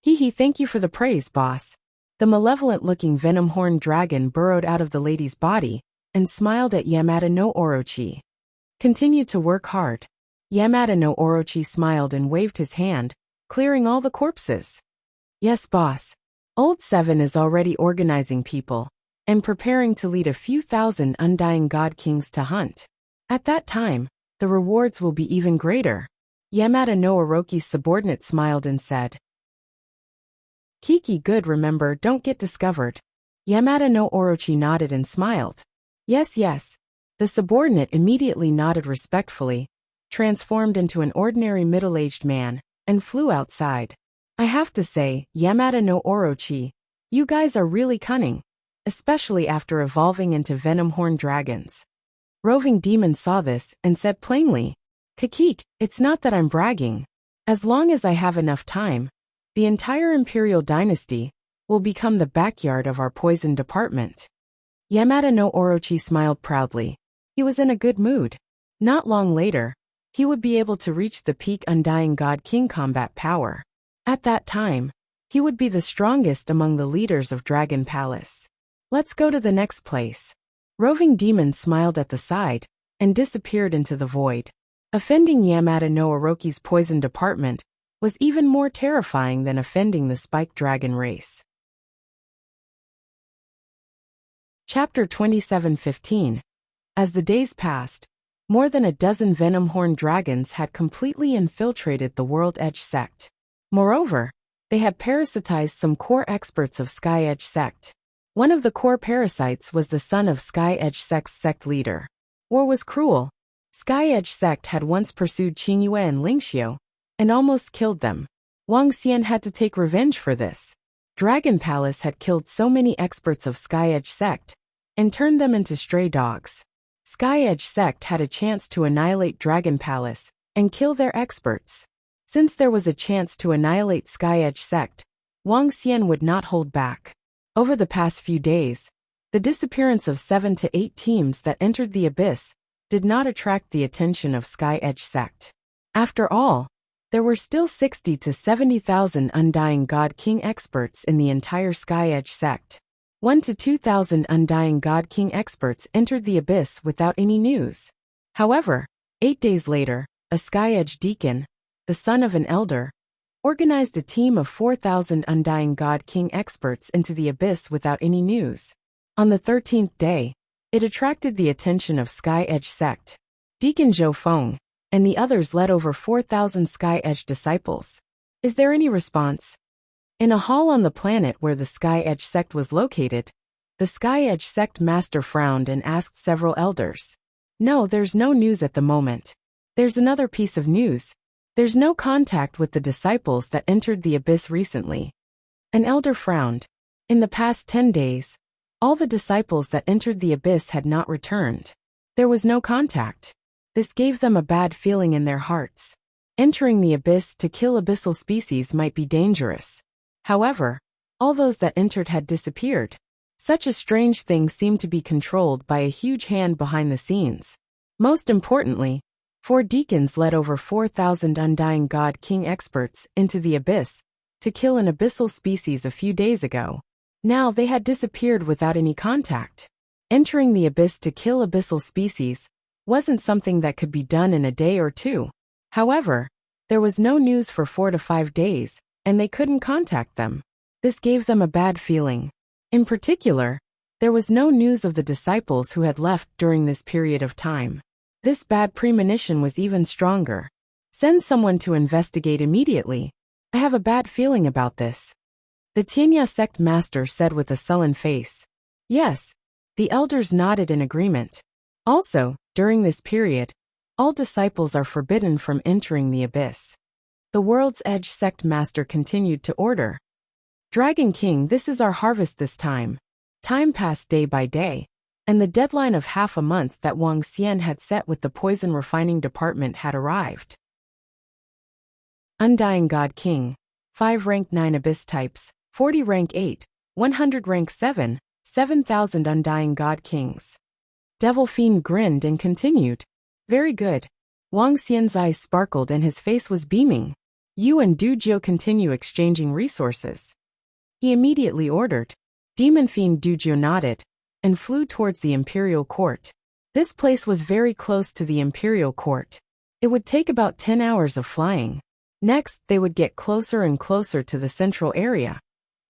"Hee, thank you for the praise, boss." The malevolent-looking venom-horned dragon burrowed out of the lady's body and smiled at Yamada no Orochi. "Continue to work hard." Yamada no Orochi smiled and waved his hand, clearing all the corpses. "Yes, boss. Old Seven is already organizing people and preparing to lead a few thousand Undying God Kings to hunt. At that time, the rewards will be even greater." Yamada no Orochi's subordinate smiled and said. "Kiki, good, remember, don't get discovered." Yamada no Orochi nodded and smiled. Yes. The subordinate immediately nodded respectfully, transformed into an ordinary middle-aged man, and flew outside. "I have to say, Yamada no Orochi, you guys are really cunning, especially after evolving into venom-horned dragons." Roving Demon saw this and said plainly, "Kikik, it's not that I'm bragging. As long as I have enough time, the entire Imperial Dynasty will become the backyard of our poison department." Yamada no Orochi smiled proudly. He was in a good mood. Not long later, he would be able to reach the peak Undying God King combat power. At that time, he would be the strongest among the leaders of Dragon Palace. Let's go to the next place. Roving Demon smiled at the side and disappeared into the void. Offending Yamada no Orochi's poison department was even more terrifying than offending the Spike Dragon race. Chapter 27:15. As the days passed, more than a dozen Venomhorn dragons had completely infiltrated the World Edge sect. Moreover, they had parasitized some core experts of Sky Edge sect. One of the core parasites was the son of Sky Edge sect's sect leader. War was cruel. Sky Edge sect had once pursued Qingyue and Lingxiu and almost killed them. Wang Xian had to take revenge for this. Dragon Palace had killed so many experts of Sky Edge sect and turned them into stray dogs. Sky Edge sect had a chance to annihilate Dragon Palace and kill their experts. Since there was a chance to annihilate Sky Edge sect, Wang Xian would not hold back. Over the past few days, the disappearance of 7 to 8 teams that entered the abyss did not attract the attention of Sky Edge sect. After all, there were still 60 to 70,000 Undying God King experts in the entire Sky Edge sect. 1 to 2,000 Undying God King experts entered the abyss without any news. However, 8 days later, a Sky Edge deacon, the son of an elder, organized a team of 4,000 Undying God King experts into the abyss without any news. On the 13th day, it attracted the attention of Sky Edge sect. Deacon Zhou Feng and the others led over 4,000 Sky Edge disciples. Is there any response? In a hall on the planet where the Sky Edge sect was located, the Sky Edge sect master frowned and asked several elders. No, there's no news at the moment. There's another piece of news. There's no contact with the disciples that entered the abyss recently. An elder frowned. In the past 10 days, all the disciples that entered the abyss had not returned. There was no contact. This gave them a bad feeling in their hearts. Entering the abyss to kill abyssal species might be dangerous. However, all those that entered had disappeared. Such a strange thing seemed to be controlled by a huge hand behind the scenes. Most importantly, 4 deacons led over 4,000 Undying God King experts into the abyss to kill an abyssal species a few days ago. Now they had disappeared without any contact. Entering the abyss to kill abyssal species wasn't something that could be done in a day or two. However, there was no news for 4 to 5 days, and they couldn't contact them. This gave them a bad feeling. In particular, there was no news of the disciples who had left during this period of time. This bad premonition was even stronger. Send someone to investigate immediately. I have a bad feeling about this. The Tianya sect master said with a sullen face. Yes, the elders nodded in agreement. Also, during this period, all disciples are forbidden from entering the abyss. The World's Edge sect master continued to order. Dragon King, this is our harvest this time. Time passed day by day, and the deadline of half a month that Wang Xian had set with the poison refining department had arrived. Undying God King, 5 rank 9 abyss types, 40 rank 8, 100 rank 7, 7,000 Undying God Kings. Devil Fiend grinned and continued. Very good. Wang Xian's eyes sparkled and his face was beaming. You and Dujio continue exchanging resources. He immediately ordered. Demon Fiend Dujio nodded and flew towards the Imperial Court. This place was very close to the Imperial Court. It would take about 10 hours of flying. Next, they would get closer and closer to the central area,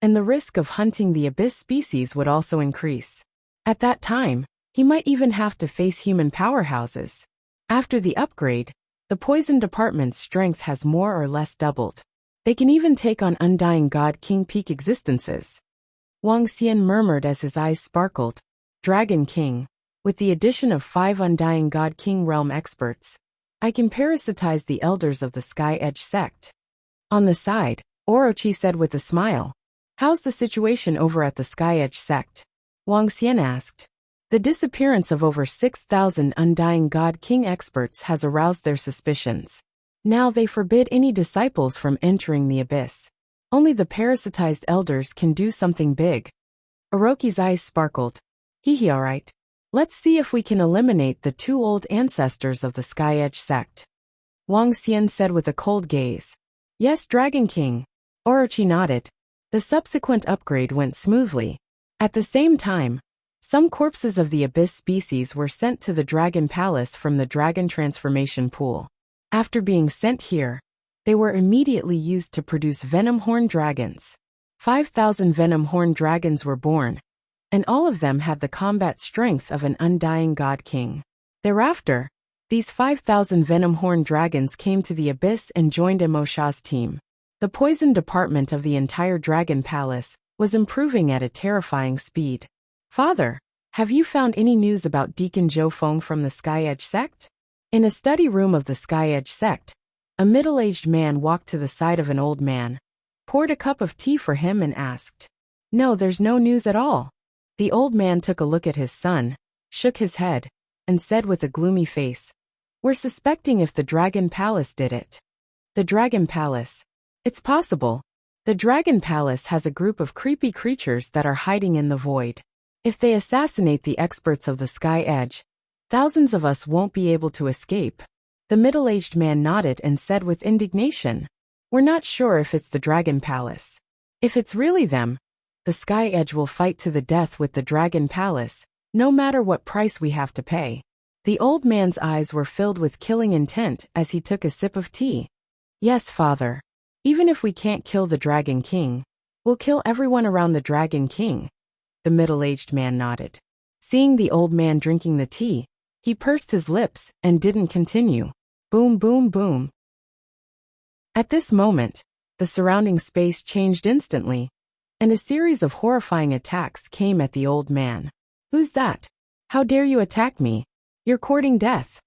and the risk of hunting the abyss species would also increase. At that time, he might even have to face human powerhouses. After the upgrade, the poison department's strength has more or less doubled. They can even take on Undying God King peak existences. Wang Xian murmured as his eyes sparkled. Dragon King, with the addition of 5 Undying God King realm experts, I can parasitize the elders of the Sky Edge sect. On the side, Orochi said with a smile. How's the situation over at the Sky Edge sect? Wang Xian asked. The disappearance of over 6,000 Undying God King experts has aroused their suspicions. Now they forbid any disciples from entering the abyss. Only the parasitized elders can do something big. Orochi's eyes sparkled. Hehe, alright. Let's see if we can eliminate the 2 old ancestors of the Sky Edge sect. Wang Xian said with a cold gaze. Yes, Dragon King. Orochi nodded. The subsequent upgrade went smoothly. At the same time, some corpses of the abyss species were sent to the Dragon Palace from the Dragon Transformation Pool. After being sent here, they were immediately used to produce venom horn dragons. 5,000 venom horn dragons were born, and all of them had the combat strength of an undying god king. Thereafter, these 5,000 venom horn dragons came to the abyss and joined Emosha's team. The poison department of the entire Dragon Palace was improving at a terrifying speed. Father, have you found any news about Deacon Zhou Feng from the Sky Edge sect? In a study room of the Sky Edge sect, a middle-aged man walked to the side of an old man, poured a cup of tea for him and asked. No, there's no news at all. The old man took a look at his son, shook his head, and said with a gloomy face, We're suspecting if the Dragon Palace did it. The Dragon Palace. It's possible. The Dragon Palace has a group of creepy creatures that are hiding in the void. If they assassinate the experts of the Sky Edge, thousands of us won't be able to escape. The middle-aged man nodded and said with indignation, We're not sure if it's the Dragon Palace. If it's really them, the Sky Edge will fight to the death with the Dragon Palace, no matter what price we have to pay. The old man's eyes were filled with killing intent as he took a sip of tea. Yes, father. Even if we can't kill the Dragon King, we'll kill everyone around the Dragon King. The middle-aged man nodded. Seeing the old man drinking the tea, he pursed his lips and didn't continue. Boom, boom, boom. At this moment, the surrounding space changed instantly, and a series of horrifying attacks came at the old man. Who's that? How dare you attack me? You're courting death.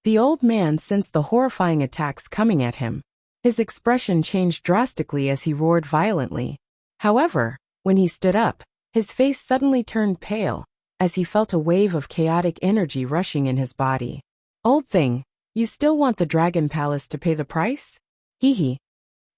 The old man sensed the horrifying attacks coming at him. His expression changed drastically as he roared violently. However, when he stood up, his face suddenly turned pale, as he felt a wave of chaotic energy rushing in his body. Old thing, you still want the Dragon Palace to pay the price? Hee hee.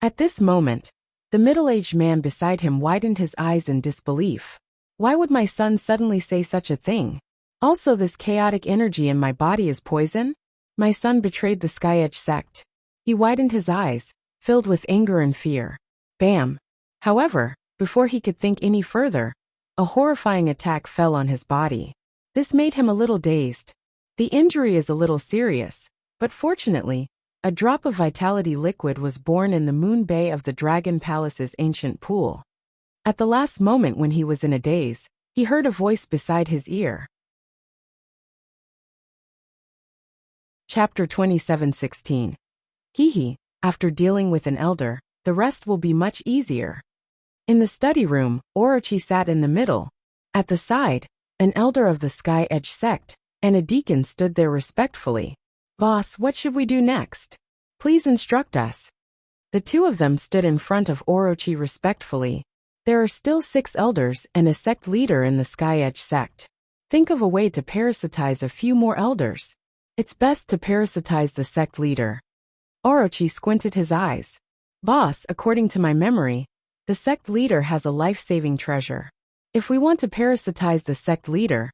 At this moment, the middle-aged man beside him widened his eyes in disbelief. Why would my son suddenly say such a thing? Also, this chaotic energy in my body is poison? My son betrayed the Sky Edge sect. He widened his eyes, filled with anger and fear. Bam! However, before he could think any further, a horrifying attack fell on his body. This made him a little dazed. The injury is a little serious, but fortunately, a drop of vitality liquid was born in the moon bay of the Dragon Palace's ancient pool. At the last moment when he was in a daze, he heard a voice beside his ear. Chapter 27:16. Hee, after dealing with an elder, the rest will be much easier. In the study room, Orochi sat in the middle. At the side, an elder of the Sky Edge sect, and a deacon stood there respectfully. Boss, what should we do next? Please instruct us. The two of them stood in front of Orochi respectfully. There are still 6 elders and a sect leader in the Sky Edge sect. Think of a way to parasitize a few more elders. It's best to parasitize the sect leader. Orochi squinted his eyes. Boss, according to my memory, the sect leader has a life-saving treasure. If we want to parasitize the sect leader,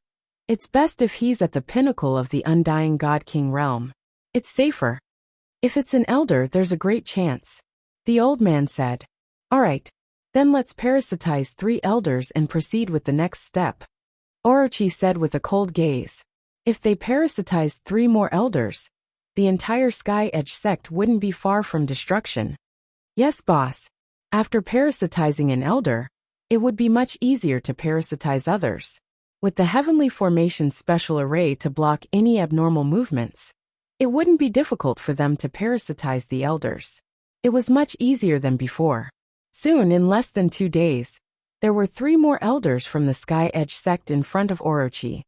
it's best if he's at the pinnacle of the undying God King realm. It's safer. If it's an elder, there's a great chance. The old man said. Alright, then let's parasitize 3 elders and proceed with the next step. Orochi said with a cold gaze. If they parasitized 3 more elders, the entire Sky Edge sect wouldn't be far from destruction. Yes, boss. After parasitizing an elder, it would be much easier to parasitize others. With the Heavenly Formation special array to block any abnormal movements, it wouldn't be difficult for them to parasitize the elders. It was much easier than before. Soon, in less than 2 days, there were 3 more elders from the Sky Edge sect in front of Orochi.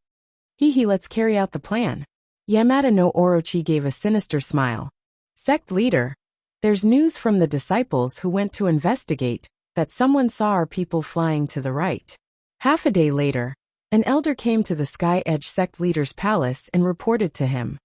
Hee, let's carry out the plan. Yamada no Orochi gave a sinister smile. Sect leader, there's news from the disciples who went to investigate that someone saw our people flying to the right. Half a day later, an elder came to the Sky Edge sect leader's palace and reported to him.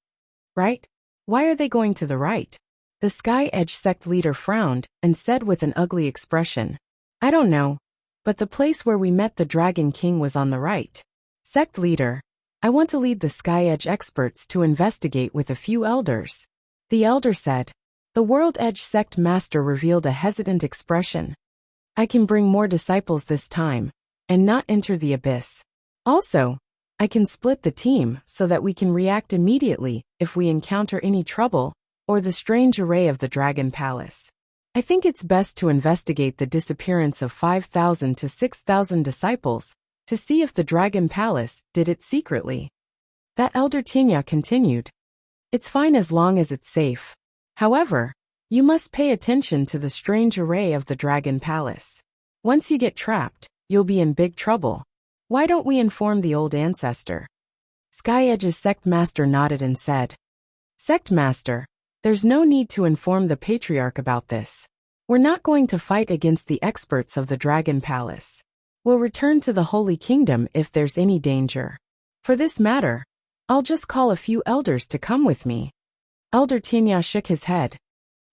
Right? Why are they going to the right? The Sky Edge sect leader frowned and said with an ugly expression. I don't know, but the place where we met the Dragon King was on the right. Sect leader, I want to lead the Sky Edge experts to investigate with a few elders. The elder said. The World Edge Sect Master revealed a hesitant expression. I can bring more disciples this time, and not enter the abyss. Also, I can split the team so that we can react immediately if we encounter any trouble, or the strange array of the Dragon Palace. I think it's best to investigate the disappearance of 5,000 to 6,000 disciples, to see if the Dragon Palace did it secretly. That elder Tinya continued. It's fine as long as it's safe. However, you must pay attention to the strange array of the Dragon Palace. Once you get trapped, you'll be in big trouble. Why don't we inform the old ancestor? Sky Edge's Sect Master nodded and said, Sect Master, there's no need to inform the Patriarch about this. We're not going to fight against the experts of the Dragon Palace. We'll return to the Holy Kingdom if there's any danger. For this matter, I'll just call a few elders to come with me. Elder Tinya shook his head.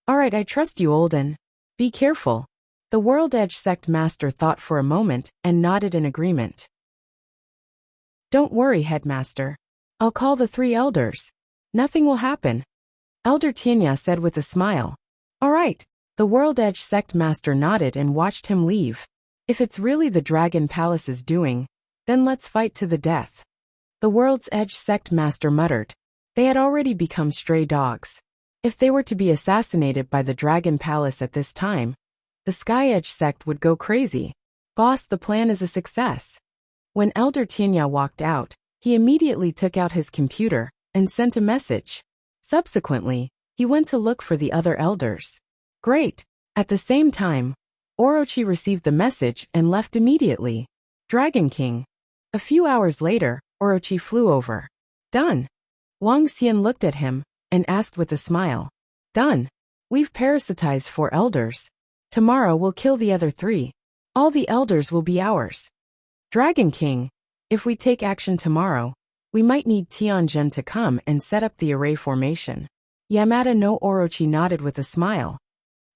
Alright, I trust you, Olden. Be careful. The World Edge Sect Master thought for a moment and nodded in agreement. Don't worry, Headmaster. I'll call the 3 elders. Nothing will happen. Elder Tinya said with a smile. Alright. The World Edge Sect Master nodded and watched him leave. If it's really the Dragon Palace's doing, then let's fight to the death. The World's Edge Sect Master muttered. They had already become stray dogs. If they were to be assassinated by the Dragon Palace at this time, the Sky Edge sect would go crazy. Boss, the plan is a success. When Elder Tinya walked out, he immediately took out his computer and sent a message. Subsequently, he went to look for the other elders. Great. At the same time, Orochi received the message and left immediately. Dragon King. A few hours later, Orochi flew over. Done. Wang Xian looked at him and asked with a smile. Done. We've parasitized 4 elders. Tomorrow we'll kill the other 3. All the elders will be ours. Dragon King, if we take action tomorrow, we might need Tianjin to come and set up the array formation. Yamada no Orochi nodded with a smile.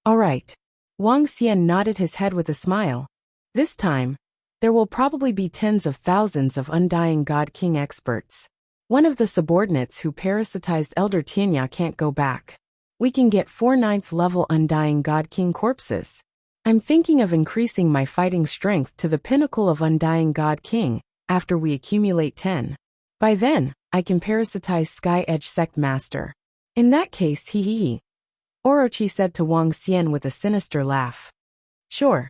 Alright. Wang Xian nodded his head with a smile. This time, there will probably be tens of thousands of Undying God King experts. One of the subordinates who parasitized Elder Tianya can't go back. We can get 4 9th level Undying God King corpses. I'm thinking of increasing my fighting strength to the pinnacle of Undying God King, after we accumulate 10. By then, I can parasitize Sky Edge Sect Master. In that case, hee. Orochi said to Wang Xian with a sinister laugh. Sure.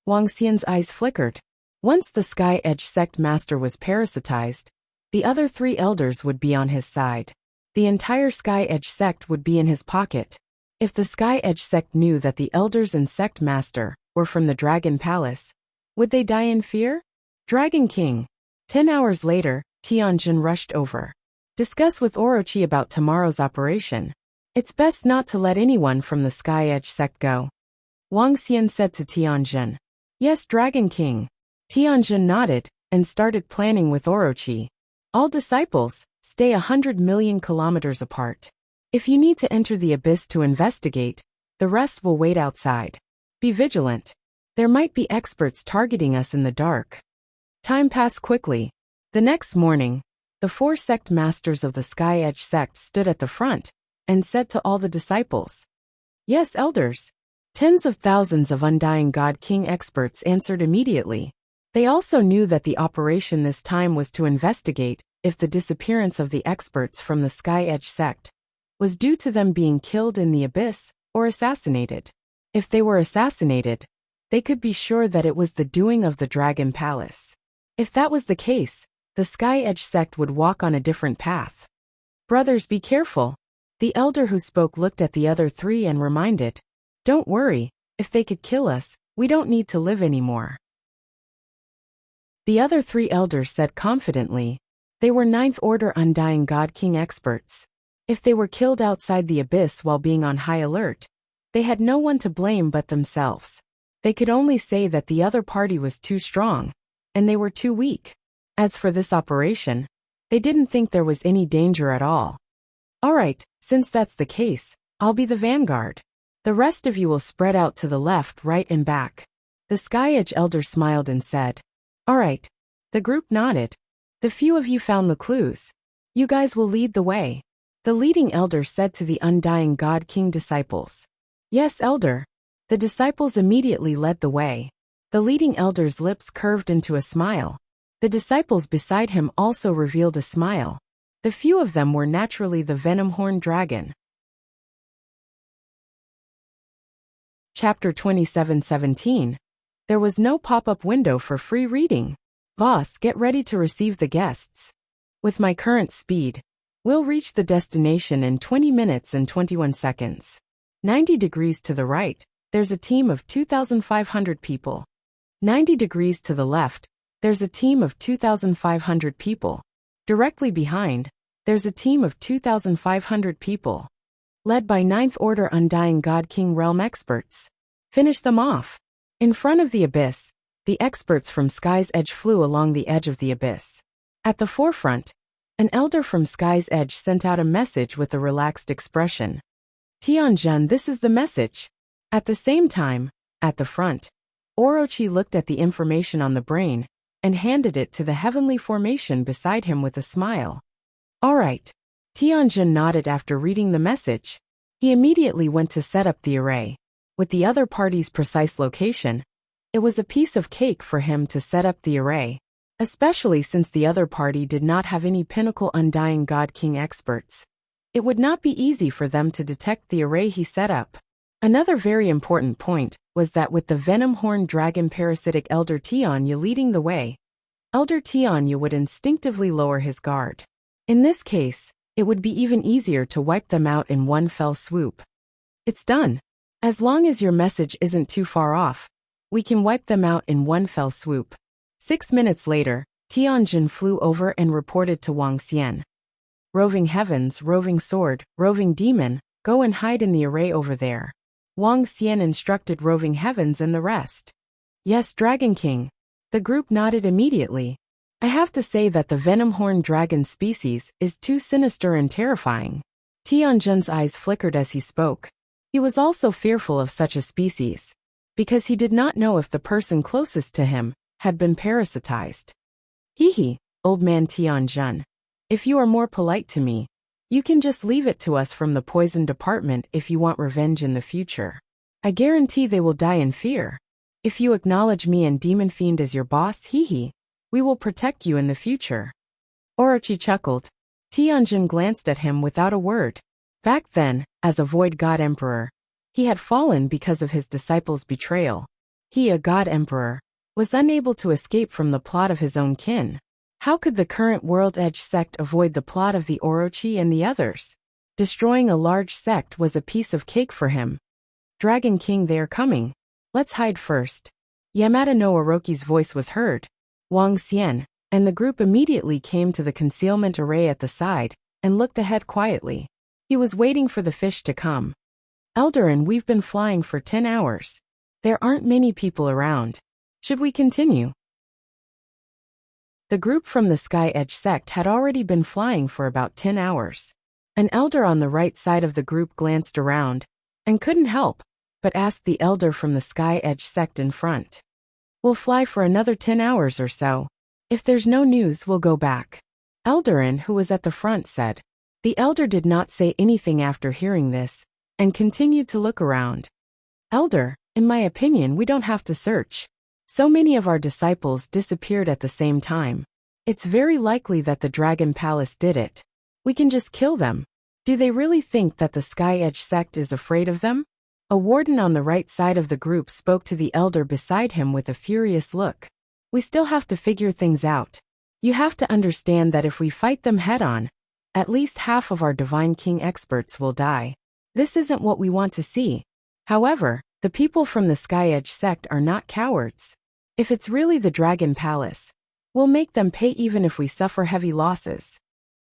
Wang Xian's eyes flickered. Once the Sky Edge Sect Master was parasitized, the other 3 elders would be on his side. The entire Sky Edge sect would be in his pocket. If the Sky Edge sect knew that the elders and sect master were from the Dragon Palace, would they die in fear? Dragon King. 10 hours later, Tianjin rushed over. Discuss with Orochi about tomorrow's operation. It's best not to let anyone from the Sky Edge sect go. Wang Xian said to Tianjin. Yes, Dragon King. Tianjin nodded and started planning with Orochi. All disciples, stay 100 million kilometers apart. If you need to enter the abyss to investigate, the rest will wait outside. Be vigilant. There might be experts targeting us in the dark. Time passed quickly. The next morning, the 4 sect masters of the Sky Edge sect stood at the front and said to all the disciples. Yes, elders. Tens of thousands of Undying God King experts answered immediately. They also knew that the operation this time was to investigate if the disappearance of the experts from the Sky Edge sect was due to them being killed in the abyss or assassinated. If they were assassinated, they could be sure that it was the doing of the Dragon Palace. If that was the case, the Sky Edge sect would walk on a different path. Brothers, be careful. The elder who spoke looked at the other 3 and reminded, Don't worry, if they could kill us, we don't need to live anymore. The other 3 elders said confidently. They were 9th Order Undying God King experts. If they were killed outside the abyss while being on high alert, they had no one to blame but themselves. They could only say that the other party was too strong, and they were too weak. As for this operation, they didn't think there was any danger at all. Alright, since that's the case, I'll be the vanguard. The rest of you will spread out to the left, right, and back. The Sky Edge elder smiled and said, Alright. The group nodded. The few of you found the clues. You guys will lead the way. The leading elder said to the undying God King disciples. Yes, elder. The disciples immediately led the way. The leading elder's lips curved into a smile. The disciples beside him also revealed a smile. The few of them were naturally the venom-horned dragon. Chapter 27:17. There was no pop-up window for free reading. Boss, get ready to receive the guests. With my current speed, we'll reach the destination in 20 minutes and 21 seconds. 90 degrees to the right, there's a team of 2,500 people. 90 degrees to the left, there's a team of 2,500 people. Directly behind, there's a team of 2,500 people. Led by Ninth Order Undying God King Realm experts. Finish them off. In front of the abyss, the experts from Sky's Edge flew along the edge of the abyss. At the forefront, an elder from Sky's Edge sent out a message with a relaxed expression. Tianjun, this is the message. At the same time, at the front, Orochi looked at the information on the brain and handed it to the heavenly formation beside him with a smile. All right. Tianjun nodded after reading the message. He immediately went to set up the array. With the other party's precise location, it was a piece of cake for him to set up the array, especially since the other party did not have any pinnacle Undying God King experts. It would not be easy for them to detect the array he set up. Another very important point was that with the venom-horned dragon parasitic Elder Tianyu leading the way, Elder Tianyu would instinctively lower his guard. In this case, it would be even easier to wipe them out in one fell swoop. It's done. As long as your message isn't too far off, we can wipe them out in one fell swoop. 6 minutes later, Tianjin flew over and reported to Wang Xian. Roving heavens, roving sword, roving demon, go and hide in the array over there. Wang Xian instructed roving heavens and the rest. Yes, Dragon King. The group nodded immediately. I have to say that the venom-horned dragon species is too sinister and terrifying. Tianjin's eyes flickered as he spoke. He was also fearful of such a species, because he did not know if the person closest to him had been parasitized. Hee, old man Tianjin. If you are more polite to me, you can just leave it to us from the poison department if you want revenge in the future. I guarantee they will die in fear. If you acknowledge me and Demon Fiend as your boss, we will protect you in the future. Orochi chuckled. Tianjin glanced at him without a word. Back then, as a Void God Emperor, he had fallen because of his disciples' betrayal. He, a God Emperor, was unable to escape from the plot of his own kin. How could the current World Edge sect avoid the plot of the Orochi and the others? Destroying a large sect was a piece of cake for him. Dragon King, they are coming. Let's hide first. Yamada no Orochi's voice was heard. Wang Xian and the group immediately came to the concealment array at the side and looked ahead quietly. He was waiting for the fish to come. Eldarin, we've been flying for 10 hours. There aren't many people around. Should we continue? The group from the Sky Edge sect had already been flying for about 10 hours. An elder on the right side of the group glanced around and couldn't help but asked the elder from the Sky Edge sect in front. We'll fly for another 10 hours or so. If there's no news, we'll go back. Eldarin, who was at the front, said. The elder did not say anything after hearing this and continued to look around. Elder, in my opinion, we don't have to search. So many of our disciples disappeared at the same time. It's very likely that the Dragon Palace did it. We can just kill them. Do they really think that the Sky Edge sect is afraid of them? A warden on the right side of the group spoke to the elder beside him with a furious look. We still have to figure things out. You have to understand that if we fight them head-on, at least half of our Divine King experts will die. This isn't what we want to see. However, the people from the Sky Edge sect are not cowards. If it's really the Dragon Palace, we'll make them pay even if we suffer heavy losses.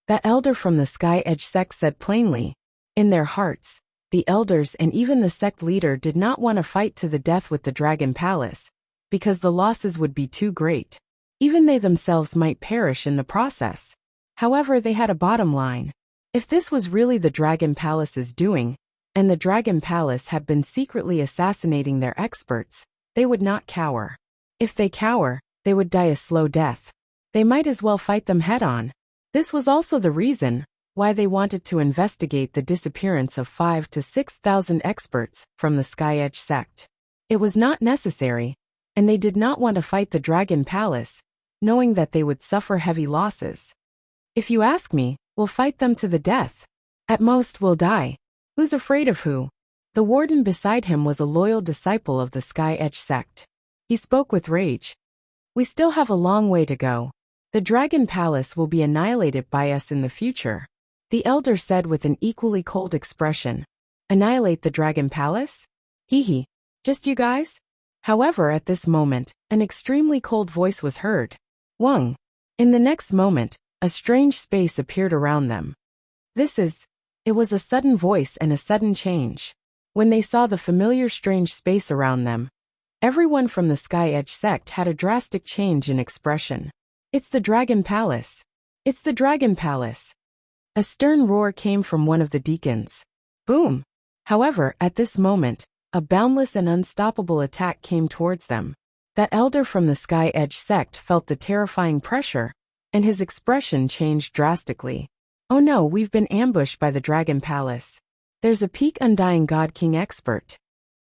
That elder from the Sky Edge sect said plainly. In their hearts, the elders and even the sect leader did not want to fight to the death with the Dragon Palace, because the losses would be too great. Even they themselves might perish in the process. However, they had a bottom line. If this was really the Dragon Palace's doing, and the Dragon Palace had been secretly assassinating their experts, they would not cower. If they cower, they would die a slow death. They might as well fight them head-on. This was also the reason why they wanted to investigate the disappearance of 5,000 to 6,000 experts from the Sky Edge sect. It was not necessary, and they did not want to fight the Dragon Palace, knowing that they would suffer heavy losses. If you ask me, we'll fight them to the death. At most we'll die. Who's afraid of who? The warden beside him was a loyal disciple of the Sky Edge sect. He spoke with rage. We still have a long way to go. The Dragon Palace will be annihilated by us in the future. The elder said with an equally cold expression. Annihilate the Dragon Palace? Hee hee. Just you guys? However, at this moment, an extremely cold voice was heard. Wang. In the next moment, a strange space appeared around them. It was a sudden voice and a sudden change. When they saw the familiar strange space around them, everyone from the Sky Edge sect had a drastic change in expression. It's the Dragon Palace. It's the Dragon Palace. A stern roar came from one of the deacons. Boom. However, at this moment, a boundless and unstoppable attack came towards them. That elder from the Sky Edge sect felt the terrifying pressure, and his expression changed drastically. Oh no, we've been ambushed by the Dragon Palace. There's a peak Undying God King expert.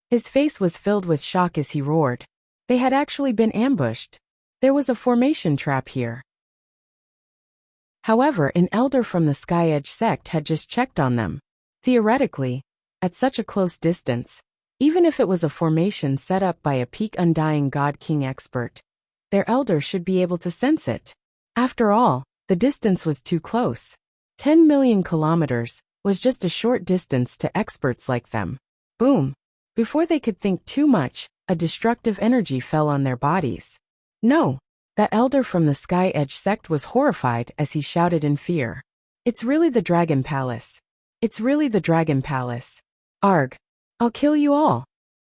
His face was filled with shock as he roared. They had actually been ambushed. There was a formation trap here. However, an elder from the Sky Edge sect had just checked on them. Theoretically, at such a close distance, even if it was a formation set up by a peak Undying God King expert, their elder should be able to sense it. After all, the distance was too close. 10 million kilometers was just a short distance to experts like them. Boom. Before they could think too much, a destructive energy fell on their bodies. No. That elder from the Sky Edge sect was horrified as he shouted in fear. It's really the Dragon Palace. It's really the Dragon Palace. Arg. I'll kill you all.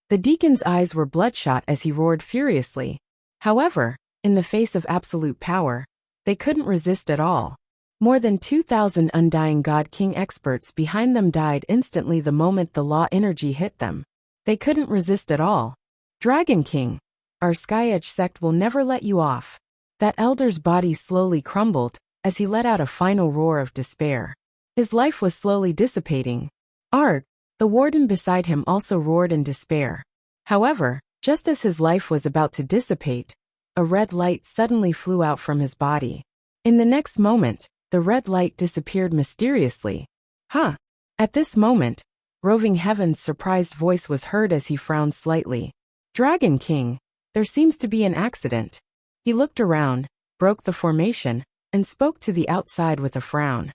The deacon's eyes were bloodshot as he roared furiously. However, in the face of absolute power, they couldn't resist at all. More than 2,000 Undying God King experts behind them died instantly the moment the law energy hit them. They couldn't resist at all. Dragon King, our Sky Edge sect will never let you off. That elder's body slowly crumbled as he let out a final roar of despair. His life was slowly dissipating. Arg! The warden beside him also roared in despair. However, just as his life was about to dissipate, a red light suddenly flew out from his body. In the next moment, the red light disappeared mysteriously. Huh! At this moment, Roving Heaven's surprised voice was heard as he frowned slightly. Dragon King, there seems to be an accident. He looked around, broke the formation, and spoke to the outside with a frown.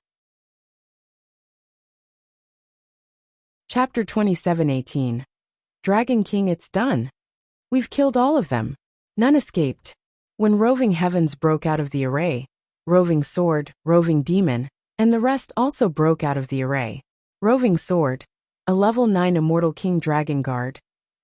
Chapter 27:18. Dragon King, it's done. We've killed all of them. None escaped. When Roving Heavens broke out of the array, Roving Sword, Roving Demon, and the rest also broke out of the array. Roving Sword, a level 9 Immortal King Dragon Guard,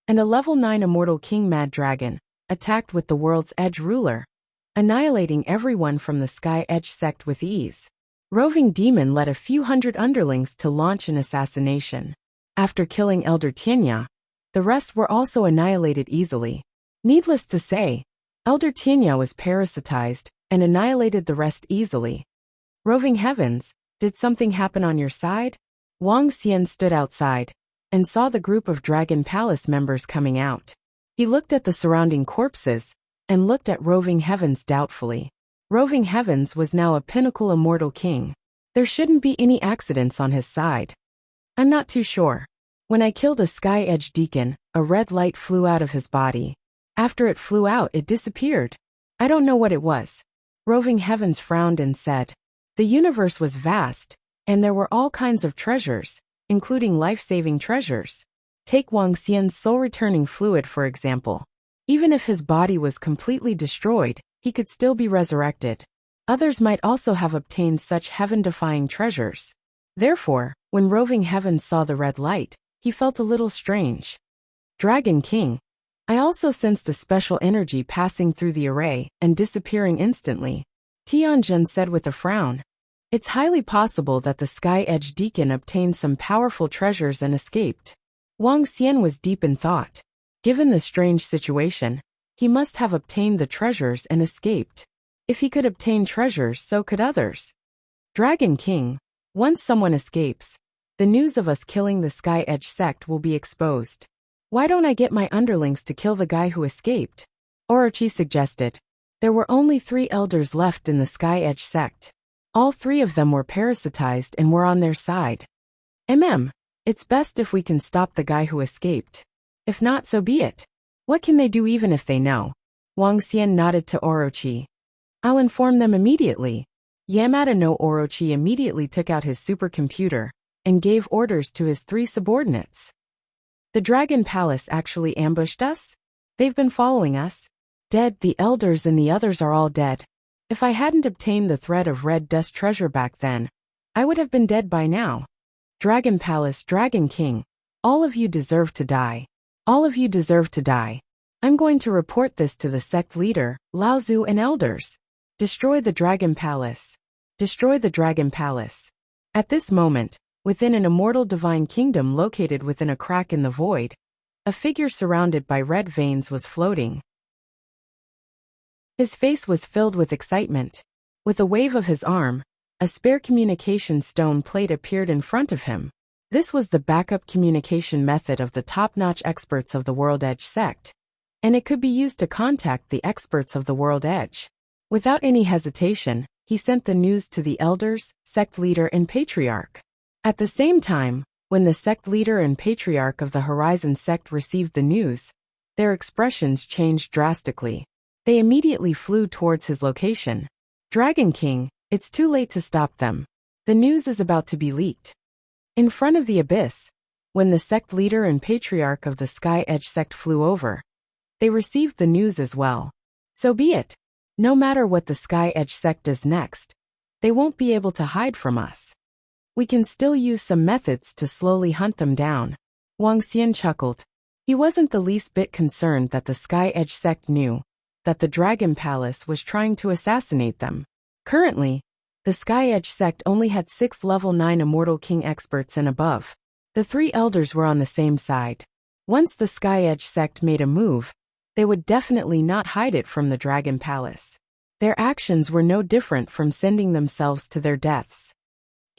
and a level 9 Immortal King Mad Dragon, attacked with the World's Edge Ruler, annihilating everyone from the Sky Edge sect with ease. Roving Demon led a few hundred underlings to launch an assassination. After killing Elder Tianya, the rest were also annihilated easily. Needless to say, Elder Tianya was parasitized and annihilated the rest easily. Roving Heavens, did something happen on your side? Wang Xian stood outside and saw the group of Dragon Palace members coming out. He looked at the surrounding corpses and looked at Roving Heavens doubtfully. Roving Heavens was now a pinnacle immortal king. There shouldn't be any accidents on his side. I'm not too sure. When I killed a Sky Edge deacon, a red light flew out of his body. After it flew out, it disappeared. I don't know what it was. Roving Heavens frowned and said, the universe was vast, and there were all kinds of treasures, including life-saving treasures. Take Wang Xian's soul-returning fluid for example. Even if his body was completely destroyed, he could still be resurrected. Others might also have obtained such heaven-defying treasures. Therefore, when Roving Heavens saw the red light, he felt a little strange. Dragon King, I also sensed a special energy passing through the array and disappearing instantly. Tianjin said with a frown. It's highly possible that the Sky Edge Deacon obtained some powerful treasures and escaped. Wang Xian was deep in thought. Given the strange situation, he must have obtained the treasures and escaped. If he could obtain treasures, so could others. Dragon King, Once someone escapes, the news of us killing the Sky Edge sect will be exposed. Why don't I get my underlings to kill the guy who escaped? Orochi suggested. There were only 3 elders left in the Sky Edge sect. All 3 of them were parasitized and were on their side. It's best if we can stop the guy who escaped. If not, so be it. What can they do even if they know? Wang Xian nodded to Orochi. I'll inform them immediately. Yamada no Orochi immediately took out his supercomputer and gave orders to his 3 subordinates. The Dragon Palace actually ambushed us? They've been following us. Dead, the elders and the others are all dead. If I hadn't obtained the thread of red dust treasure back then, I would have been dead by now. Dragon Palace, Dragon King, all of you deserve to die. All of you deserve to die. I'm going to report this to the sect leader, Laozu and elders. Destroy the Dragon Palace. Destroy the Dragon Palace. At this moment, within an immortal divine kingdom located within a crack in the void, a figure surrounded by red veins was floating. His face was filled with excitement. With a wave of his arm, a spare communication stone plate appeared in front of him. This was the backup communication method of the top-notch experts of the World Edge sect, and it could be used to contact the experts of the World Edge. Without any hesitation, he sent the news to the elders, sect leader and patriarch. At the same time, when the sect leader and patriarch of the Horizon sect received the news, their expressions changed drastically. They immediately flew towards his location. Dragon King, it's too late to stop them. The news is about to be leaked. In front of the abyss, when the sect leader and patriarch of the Sky Edge sect flew over, they received the news as well. So be it. No matter what the Sky Edge sect does next, they won't be able to hide from us. We can still use some methods to slowly hunt them down. Wang Xian chuckled. He wasn't the least bit concerned that the Sky Edge sect knew that the Dragon Palace was trying to assassinate them. Currently, the Sky Edge sect only had 6 level 9 Immortal King experts and above. The 3 elders were on the same side. Once the Sky Edge sect made a move, they would definitely not hide it from the Dragon Palace. Their actions were no different from sending themselves to their deaths.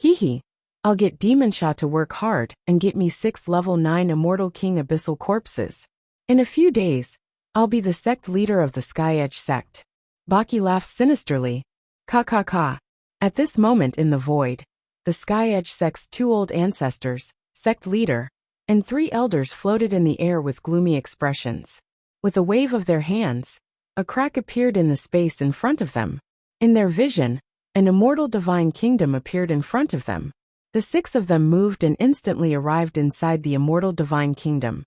Hehe. I'll get Demon Sha to work hard and get me 6 level 9 Immortal King Abyssal Corpses. In a few days, I'll be the sect leader of the Sky Edge sect. Baki laughed sinisterly. Ka. At this moment in the void, the Sky Edge sect's 2 old ancestors, sect leader, and 3 elders floated in the air with gloomy expressions. With a wave of their hands, a crack appeared in the space in front of them. In their vision, an immortal divine kingdom appeared in front of them. The 6 of them moved and instantly arrived inside the immortal divine kingdom.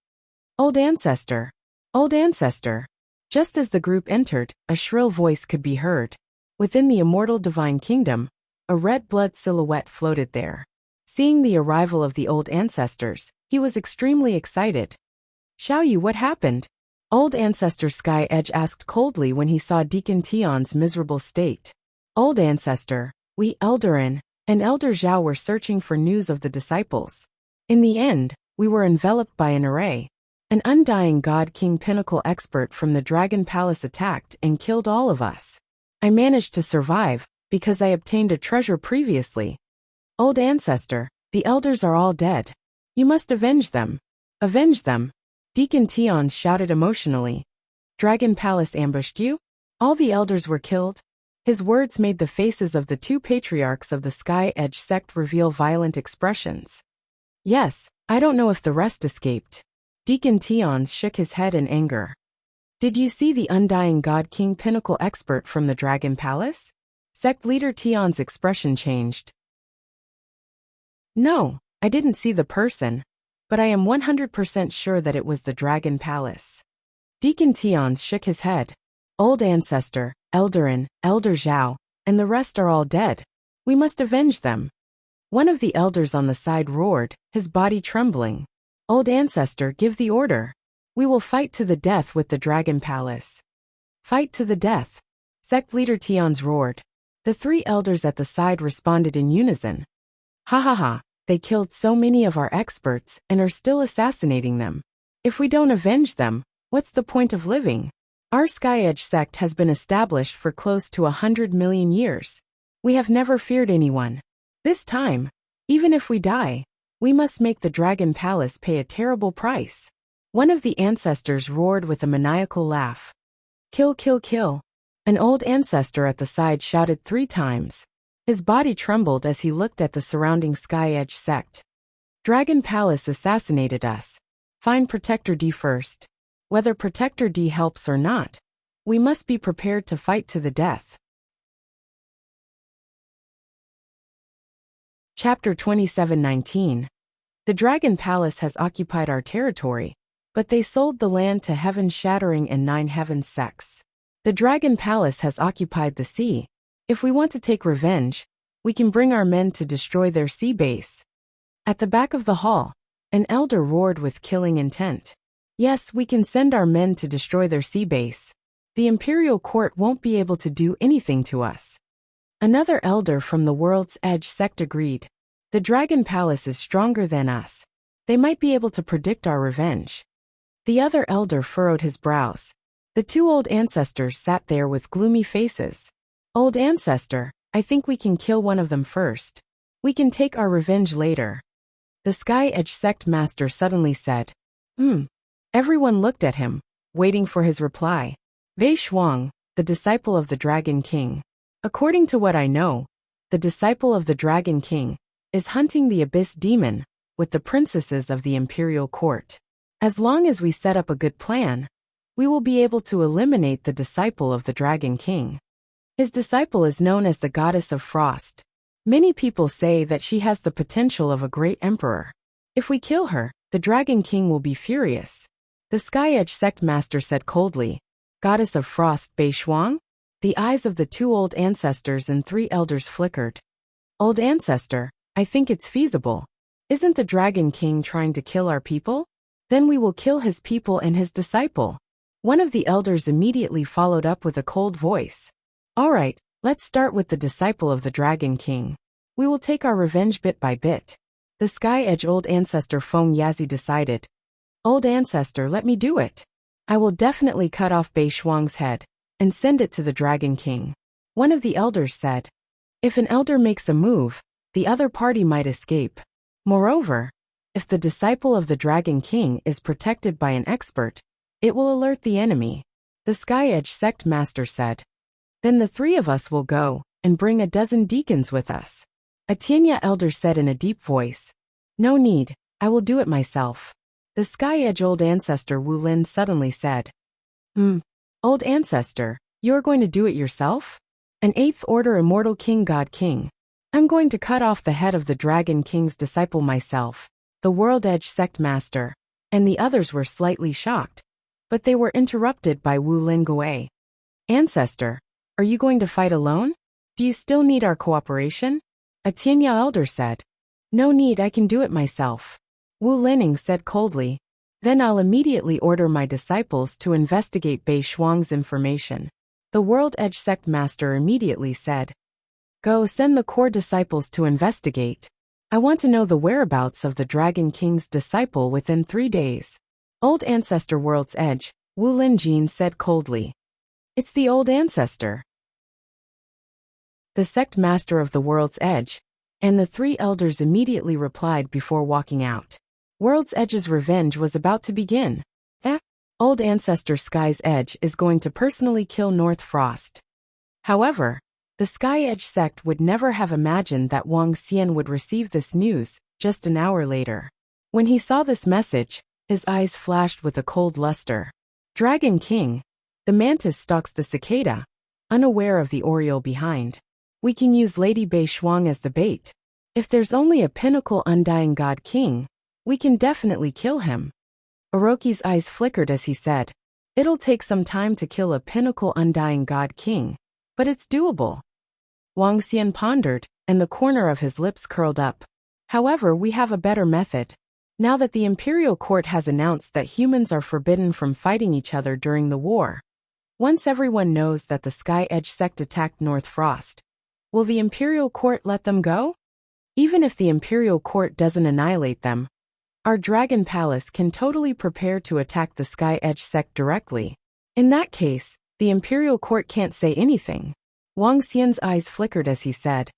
Old ancestor! Old ancestor! Just as the group entered, a shrill voice could be heard. Within the immortal divine kingdom, a red blood silhouette floated there. Seeing the arrival of the old ancestors, he was extremely excited. Xiaoyu, what happened? Old ancestor Sky Edge asked coldly when he saw Deacon Tion's miserable state. Old ancestor, we Eldarin and Elder Zhao were searching for news of the disciples. In the end, we were enveloped by an array. An undying God King Pinnacle expert from the Dragon Palace attacked and killed all of us. I managed to survive, because I obtained a treasure previously. Old ancestor, the elders are all dead. You must avenge them. Avenge them. Deacon Tion shouted emotionally. Dragon Palace ambushed you? All the elders were killed? His words made the faces of the 2 patriarchs of the Sky Edge sect reveal violent expressions. Yes, I don't know if the rest escaped. Deacon Tion shook his head in anger. Did you see the undying God King Pinnacle expert from the Dragon Palace? Sect leader Tion's expression changed. No, I didn't see the person, but I am 100% sure that it was the Dragon Palace. Deacon Tion shook his head. Old ancestor, Eldarin, Elder Zhao, and the rest are all dead. We must avenge them. One of the elders on the side roared, his body trembling. Old ancestor, give the order. We will fight to the death with the Dragon Palace. Fight to the death. Sect leader Tion's roared. The 3 elders at the side responded in unison. Ha, they killed so many of our experts and are still assassinating them. If we don't avenge them, what's the point of living? Our Sky Edge sect has been established for close to 100 million years. We have never feared anyone. This time, Even if we die, we must make the Dragon Palace pay a terrible price. One of the ancestors roared with a maniacal laugh. Kill, kill, kill. An old ancestor at the side shouted 3 times. His body trembled as he looked at the surrounding Sky Edge sect. Dragon Palace assassinated us. Find Protector D first. Whether Protector D helps or not, we must be prepared to fight to the death. Chapter 27:19. The Dragon Palace has occupied our territory, but they sold the land to Heaven Shattering and 9 Heaven sects. The Dragon Palace has occupied the sea. If we want to take revenge, we can bring our men to destroy their sea base. At the back of the hall, an elder roared with killing intent. Yes, we can send our men to destroy their sea base. The Imperial Court won't be able to do anything to us. Another elder from the World's Edge sect agreed. The Dragon Palace is stronger than us. They might be able to predict our revenge. The other elder furrowed his brows. The 2 old ancestors sat there with gloomy faces. Old ancestor, I think we can kill one of them first. We can take our revenge later. The Sky Edge sect master suddenly said. Everyone looked at him, waiting for his reply. Wei Shuang, the disciple of the Dragon King. According to what I know, the disciple of the Dragon King is hunting the Abyss Demon with the princesses of the Imperial Court. As long as we set up a good plan, we will be able to eliminate the disciple of the Dragon King. His disciple is known as the Goddess of Frost. Many people say that she has the potential of a great emperor. If we kill her, the Dragon King will be furious. The Sky Edge sect master said coldly. Goddess of Frost, Wei Shuang? The eyes of the 2 old ancestors and 3 elders flickered. Old ancestor, I think it's feasible. Isn't the Dragon King trying to kill our people? Then we will kill his people and his disciple. One of the elders immediately followed up with a cold voice. All right, let's start with the disciple of the Dragon King. We will take our revenge bit by bit. The Sky Edge old ancestor Feng Yazi decided. Old ancestor, let me do it. I will definitely cut off Wei Shuang's head and send it to the Dragon King. One of the elders said. If an elder makes a move, the other party might escape. Moreover, if the disciple of the Dragon King is protected by an expert, it will alert the enemy. The Sky Edge sect master said. Then the 3 of us will go and bring a dozen deacons with us. A Tianya elder said in a deep voice. No need, I will do it myself. The Sky Edge old ancestor Wu Lin suddenly said. Old ancestor, you're going to do it yourself? An 8th order immortal king god king. I'm going to cut off the head of the Dragon King's disciple myself. The World Edge sect master, and the others were slightly shocked. But they were interrupted by Wu Lin Gui. Ancestor, are you going to fight alone? Do you still need our cooperation? A Tianya elder said. No need, I can do it myself. Wu Lining said coldly. Then I'll immediately order my disciples to investigate Wei Shuang's information. The World Edge sect master immediately said. Go send the core disciples to investigate. I want to know the whereabouts of the Dragon King's disciple within 3 days. Old ancestor World's Edge, Wu Linjin said coldly. It's the old ancestor. The sect master of the World's Edge, and the 3 elders immediately replied before walking out. World's Edge's revenge was about to begin. Old ancestor Sky's Edge is going to personally kill North Frost. However, the Sky Edge sect would never have imagined that Wang Xian would receive this news just an hour later. When he saw this message, his eyes flashed with a cold luster. Dragon King, the mantis stalks the cicada, unaware of the oriole behind. We can use Lady Wei Shuang as the bait. If there's only a pinnacle undying god king, we can definitely kill him. Orochi's eyes flickered as he said, It'll take some time to kill a pinnacle undying god king, but it's doable. Wang Xian pondered, and the corner of his lips curled up. However, we have a better method. Now that the Imperial Court has announced that humans are forbidden from fighting each other during the war, once everyone knows that the Sky Edge sect attacked North Frost, will the Imperial Court let them go? Even if the Imperial Court doesn't annihilate them, our Dragon Palace can totally prepare to attack the Sky Edge sect directly. In that case, the Imperial Court can't say anything. Wang Xian's eyes flickered as he said,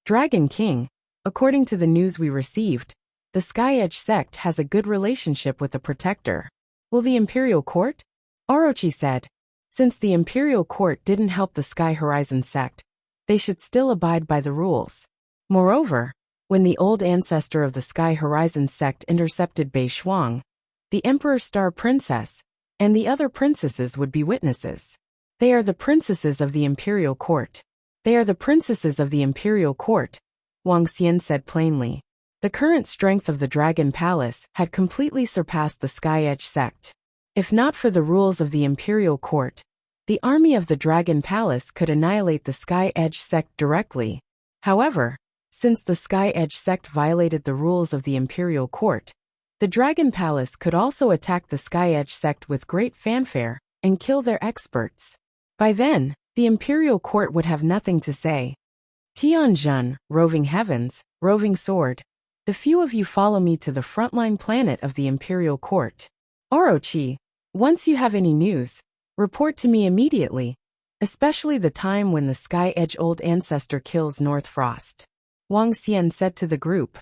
Dragon King, According to the news we received, the Sky Edge sect has a good relationship with the Protector. Will the Imperial Court? Orochi said. Since the Imperial Court didn't help the Sky Horizon sect, they should still abide by the rules. Moreover, when the old ancestor of the Sky Horizon sect intercepted Bei Shuang, the Emperor Star Princess, and the other princesses would be witnesses. They are the princesses of the Imperial Court. They are the princesses of the Imperial Court, Wang Xian said plainly. The current strength of the Dragon Palace had completely surpassed the Sky Edge sect. If not for the rules of the Imperial Court, the army of the Dragon Palace could annihilate the Sky Edge sect directly. However, since the Sky Edge sect violated the rules of the Imperial Court, the Dragon Palace could also attack the Sky Edge sect with great fanfare and kill their experts. By then, the Imperial Court would have nothing to say. Tianjun, Roving Heavens, Roving Sword. The few of you follow me to the frontline planet of the Imperial Court. Orochi, once you have any news, report to me immediately, especially the time when the Sky Edge Old Ancestor kills North Frost. Wang Xian said to the group.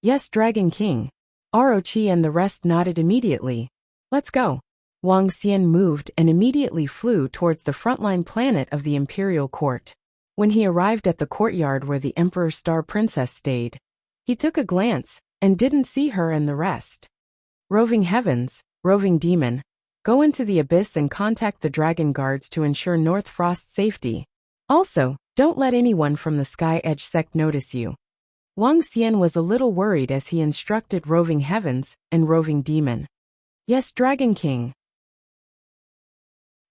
Yes, Dragon King. Orochi and the rest nodded immediately. Let's go. Wang Xian moved and immediately flew towards the frontline planet of the Imperial Court. When he arrived at the courtyard where the Emperor Star Princess stayed, he took a glance and didn't see her and the rest. Roving Heavens, Roving Demon, go into the abyss and contact the Dragon Guards to ensure North Frost's safety. Also, don't let anyone from the Sky Edge sect notice you. Wang Xian was a little worried as he instructed Roving Heavens and Roving Demon. Yes, Dragon King.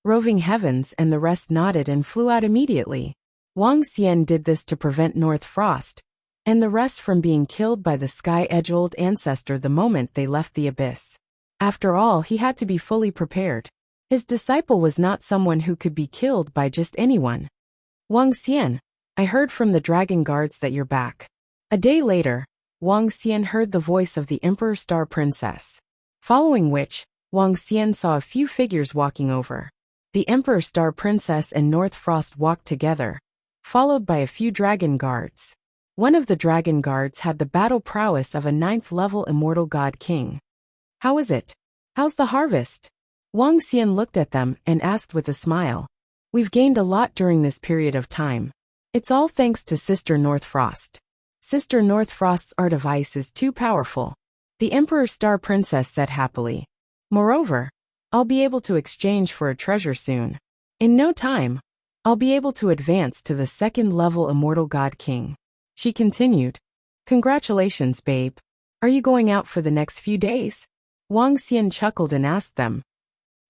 Roving Heavens and the rest nodded and flew out immediately. Wang Xian did this to prevent North Frost and the rest from being killed by the Sky Edge Old Ancestor the moment they left the abyss. After all, he had to be fully prepared. His disciple was not someone who could be killed by just anyone. Wang Xian, I heard from the Dragon Guards that you're back. A day later, Wang Xian heard the voice of the Emperor Star Princess. Following which, Wang Xian saw a few figures walking over. The Emperor Star Princess and North Frost walked together, followed by a few Dragon Guards. One of the Dragon Guards had the battle prowess of a 9th-level Immortal God King. How is it? How's the harvest? Wang Xian looked at them and asked with a smile. We've gained a lot during this period of time. It's all thanks to Sister North Frost. Sister North Frost's artifice is too powerful, the Emperor Star Princess said happily. Moreover, I'll be able to exchange for a treasure soon. In no time, I'll be able to advance to the 2nd-level Immortal God King. She continued. Congratulations, babe. Are you going out for the next few days? Wang Xian chuckled and asked them.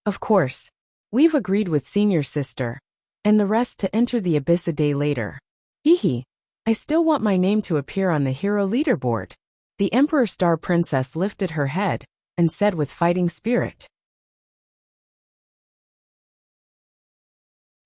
Of course. We've agreed with Senior Sister and the rest to enter the abyss a day later. Hee. I still want my name to appear on the hero leaderboard. The Emperor Star Princess lifted her head and said with fighting spirit.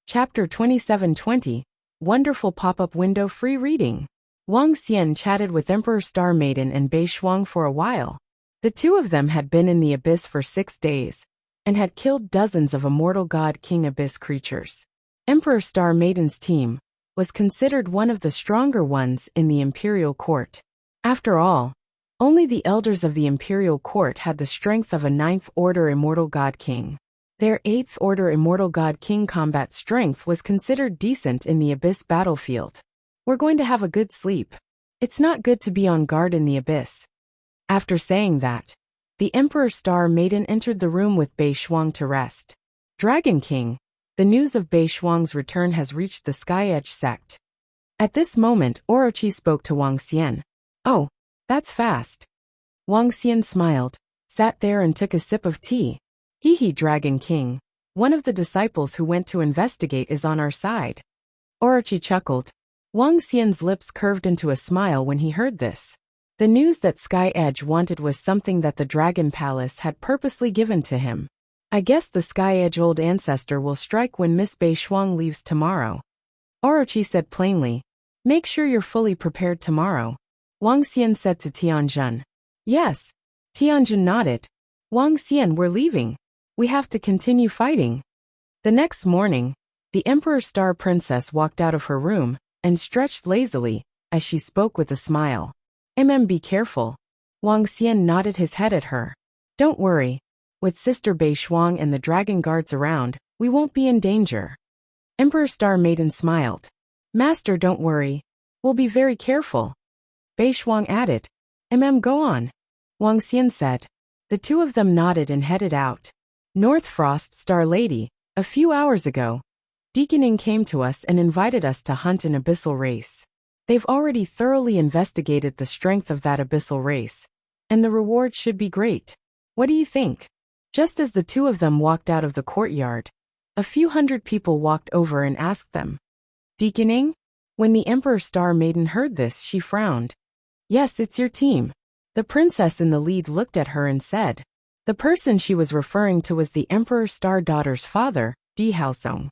Chapter 2720, Wonderful Pop-Up Window Free Reading. Wang Xian chatted with Emperor Star Maiden and Bei Shuang for a while. The two of them had been in the abyss for 6 days and had killed dozens of Immortal God King Abyss creatures. Emperor Star Maiden's team was considered one of the stronger ones in the Imperial Court. After all, only the elders of the Imperial Court had the strength of a 9th Order Immortal God King. Their 8th Order Immortal God King combat strength was considered decent in the Abyss battlefield. We're going to have a good sleep. It's not good to be on guard in the Abyss. After saying that, the Emperor Star Maiden entered the room with Bei Shuang to rest. Dragon King, the news of Bei Shuang's return has reached the Sky Edge sect. At this moment, Orochi spoke to Wang Xian. Oh, that's fast. Wang Xian smiled, sat there and took a sip of tea. Hee, Dragon King. One of the disciples who went to investigate is on our side. Orochi chuckled. Wang Xian's lips curved into a smile when he heard this. The news that Sky Edge wanted was something that the Dragon Palace had purposely given to him. I guess the Sky Edge Old Ancestor will strike when Miss Bei Shuang leaves tomorrow. Orochi said plainly. Make sure you're fully prepared tomorrow. Wang Xian said to Tianjun. Yes. Tianjun nodded. Wang Xian, we're leaving. We have to continue fighting. The next morning, the Emperor Star Princess walked out of her room and stretched lazily as she spoke with a smile. Be careful. Wang Xian nodded his head at her. Don't worry. With Sister Bei Shuang and the dragon guards around, we won't be in danger. Emperor Star Maiden smiled. Master, don't worry. We'll be very careful. Bei Shuang added. Go on. Wang Xian said. The two of them nodded and headed out. North Frost, Star Lady, a few hours ago, Deaconing came to us and invited us to hunt an abyssal race. They've already thoroughly investigated the strength of that abyssal race, and the reward should be great. What do you think? Just as the two of them walked out of the courtyard, a few hundred people walked over and asked them. Deaconing? When the Emperor Star Maiden heard this, she frowned. Yes, it's your team. The princess in the lead looked at her and said. The person she was referring to was the Emperor Star Daughter's father, Di Haosong.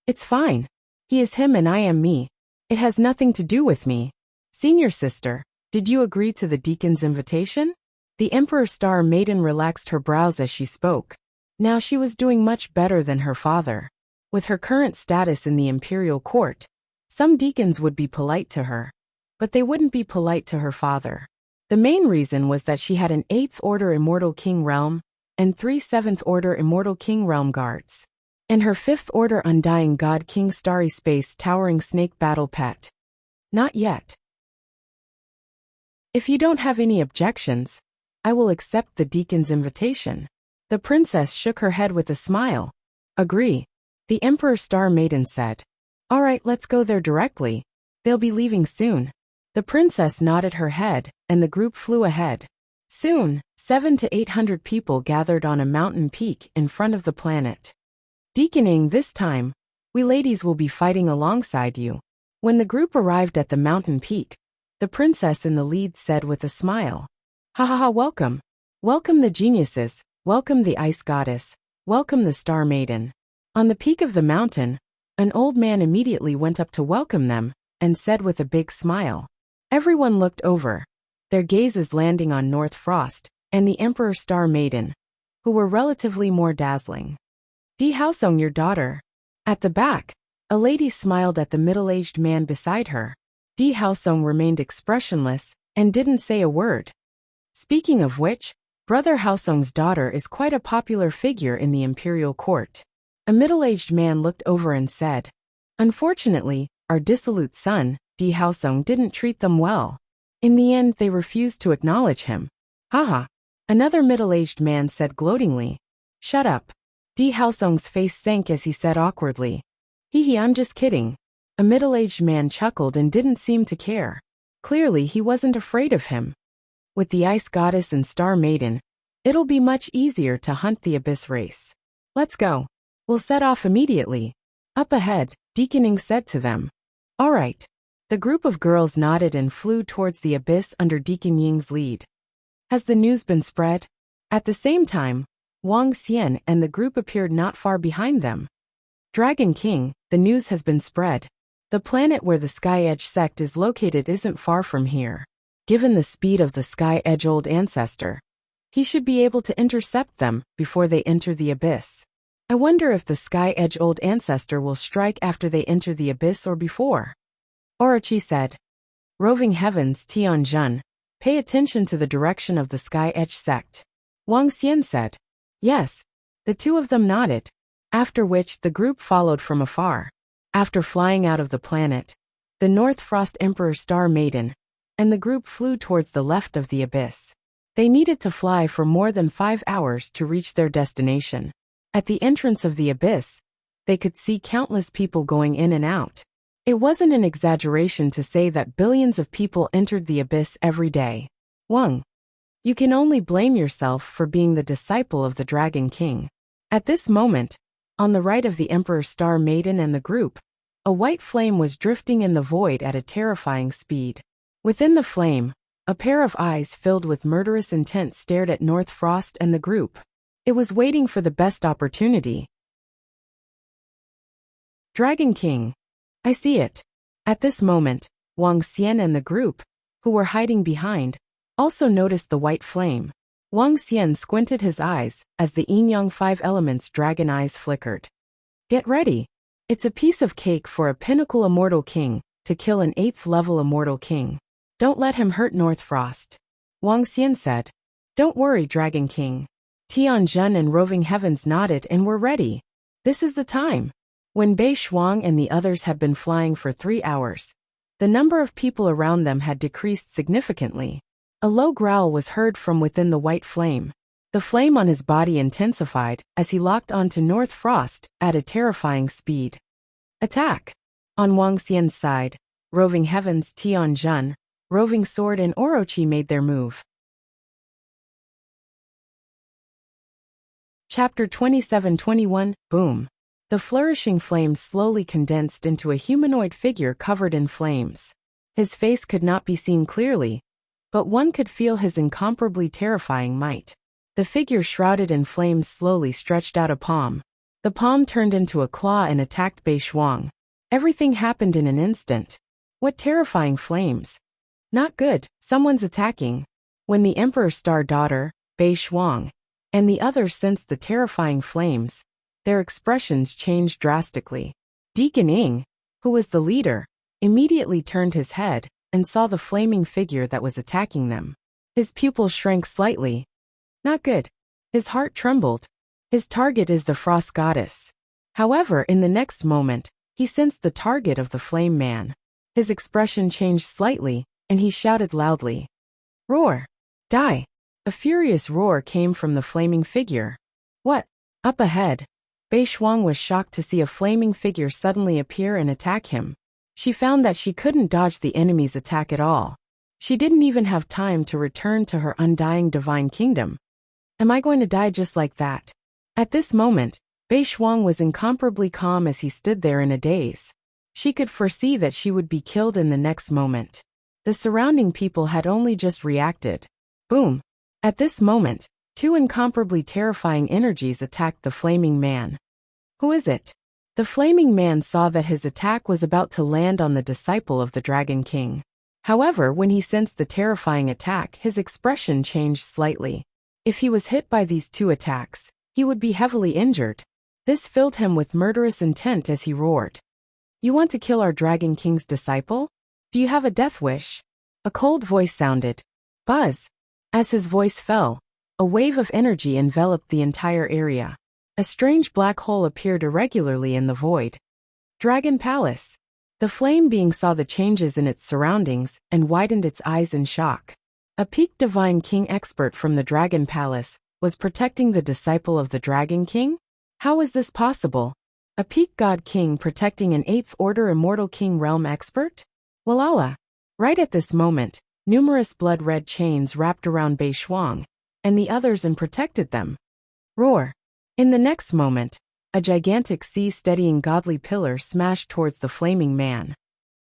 It's fine. He is him and I am me. It has nothing to do with me. Senior sister, did you agree to the deacon's invitation? The Emperor Star Maiden relaxed her brows as she spoke. Now she was doing much better than her father. With her current status in the imperial court, some deacons would be polite to her, but they wouldn't be polite to her father. The main reason was that she had an 8th Order Immortal King Realm and 3 7th Order Immortal King Realm guards, and her 5th Order Undying God King Starry Space Towering Snake Battle Pet. Not yet. If you don't have any objections, I will accept the deacon's invitation. The princess shook her head with a smile. Agree. The Emperor Star Maiden said. All right, let's go there directly. They'll be leaving soon. The princess nodded her head, and the group flew ahead. Soon, 700 to 800 people gathered on a mountain peak in front of the planet. Deaconing, this time, we ladies will be fighting alongside you. When the group arrived at the mountain peak, the princess in the lead said with a smile. Ha ha ha, welcome. Welcome the geniuses, welcome the ice goddess, welcome the star maiden. On the peak of the mountain, an old man immediately went up to welcome them, and said with a big smile. Everyone looked over, their gazes landing on North Frost and the Emperor Star Maiden, who were relatively more dazzling. Di Haosong, your daughter. At the back, a lady smiled at the middle-aged man beside her. Di Haosong remained expressionless and didn't say a word. Speaking of which, Brother Haosong's daughter is quite a popular figure in the imperial court. A middle-aged man looked over and said, Unfortunately, our dissolute son, Di Haosong, didn't treat them well. In the end, they refused to acknowledge him. Haha. Another middle-aged man said gloatingly. Shut up. Di Haosong's face sank as he said awkwardly. Hee, I'm just kidding. A middle-aged man chuckled and didn't seem to care. Clearly, he wasn't afraid of him. With the Ice Goddess and Star Maiden, it'll be much easier to hunt the Abyss race. Let's go. We'll set off immediately. Up ahead, Deaconing said to them. All right. The group of girls nodded and flew towards the Abyss under Deacon Ying's lead. Has the news been spread? At the same time, Wang Xian and the group appeared not far behind them. Dragon King, the news has been spread. The planet where the Sky Edge sect is located isn't far from here. Given the speed of the Sky Edge Old Ancestor, he should be able to intercept them before they enter the Abyss. I wonder if the Sky Edge Old Ancestor will strike after they enter the Abyss or before. Orochi said. Roving Heavens, Tianjun, pay attention to the direction of the Sky Edge sect. Wang Xian said. Yes. The two of them nodded, after which the group followed from afar. After flying out of the planet, the North Frost Emperor Star Maiden and the group flew towards the left of the Abyss. They needed to fly for more than 5 hours to reach their destination. At the entrance of the Abyss, they could see countless people going in and out. It wasn't an exaggeration to say that billions of people entered the Abyss every day. Wang, you can only blame yourself for being the disciple of the Dragon King. At this moment, on the right of the Emperor Star Maiden and the group, a white flame was drifting in the void at a terrifying speed. Within the flame, a pair of eyes filled with murderous intent stared at North Frost and the group. It was waiting for the best opportunity. Dragon King. I see it. At this moment, Wang Xian and the group, who were hiding behind, also noticed the white flame. Wang Xian squinted his eyes as the yin-yang 5 elements dragon eyes flickered. Get ready. It's a piece of cake for a pinnacle immortal king, to kill an 8th level immortal king. Don't let him hurt North Frost. Wang Xian said. Don't worry, Dragon King. Tianjun and Roving Heavens nodded and were ready. This is the time. When Bei Shuang and the others had been flying for 3 hours, the number of people around them had decreased significantly. A low growl was heard from within the white flame. The flame on his body intensified as he locked onto North Frost at a terrifying speed. Attack! On Wang Xian's side, Roving Heavens, Tianjun, Roving Sword and Orochi made their move. Chapter 27-21, Boom. The flourishing flames slowly condensed into a humanoid figure covered in flames. His face could not be seen clearly, but one could feel his incomparably terrifying might. The figure shrouded in flames slowly stretched out a palm. The palm turned into a claw and attacked Bei Shuang. Everything happened in an instant. What terrifying flames! Not good, someone's attacking. When the Emperor's star daughter, Bei Shuang, and the others sensed the terrifying flames, their expressions changed drastically. Deacon Ying, who was the leader, immediately turned his head and saw the flaming figure that was attacking them. His pupils shrank slightly. Not good. His heart trembled. His target is the Frost Goddess. However, in the next moment, he sensed the target of the Flame Man. His expression changed slightly, and he shouted loudly. Roar! Die! A furious roar came from the flaming figure. What? Up ahead, Bei Shuang was shocked to see a flaming figure suddenly appear and attack him. She found that she couldn't dodge the enemy's attack at all. She didn't even have time to return to her undying divine kingdom. Am I going to die just like that? At this moment, Bei Shuang was incomparably calm as he stood there in a daze. She could foresee that she would be killed in the next moment. The surrounding people had only just reacted. Boom! At this moment, 2 incomparably terrifying energies attacked the flaming man. Who is it? The flaming man saw that his attack was about to land on the disciple of the Dragon King. However, when he sensed the terrifying attack, his expression changed slightly. If he was hit by these 2 attacks, he would be heavily injured. This filled him with murderous intent as he roared. You want to kill our Dragon King's disciple? Do you have a death wish? A cold voice sounded. Buzz! As his voice fell, a wave of energy enveloped the entire area. A strange black hole appeared irregularly in the void. Dragon Palace. The flame being saw the changes in its surroundings and widened its eyes in shock. A peaked divine king expert from the Dragon Palace was protecting the disciple of the Dragon King? How was this possible? A peak god king protecting an 8th order immortal king realm expert? Walala. Right at this moment, numerous blood-red chains wrapped around Bei Shuang and the others and protected them. Roar! In the next moment, a gigantic sea-steadying godly pillar smashed towards the flaming man.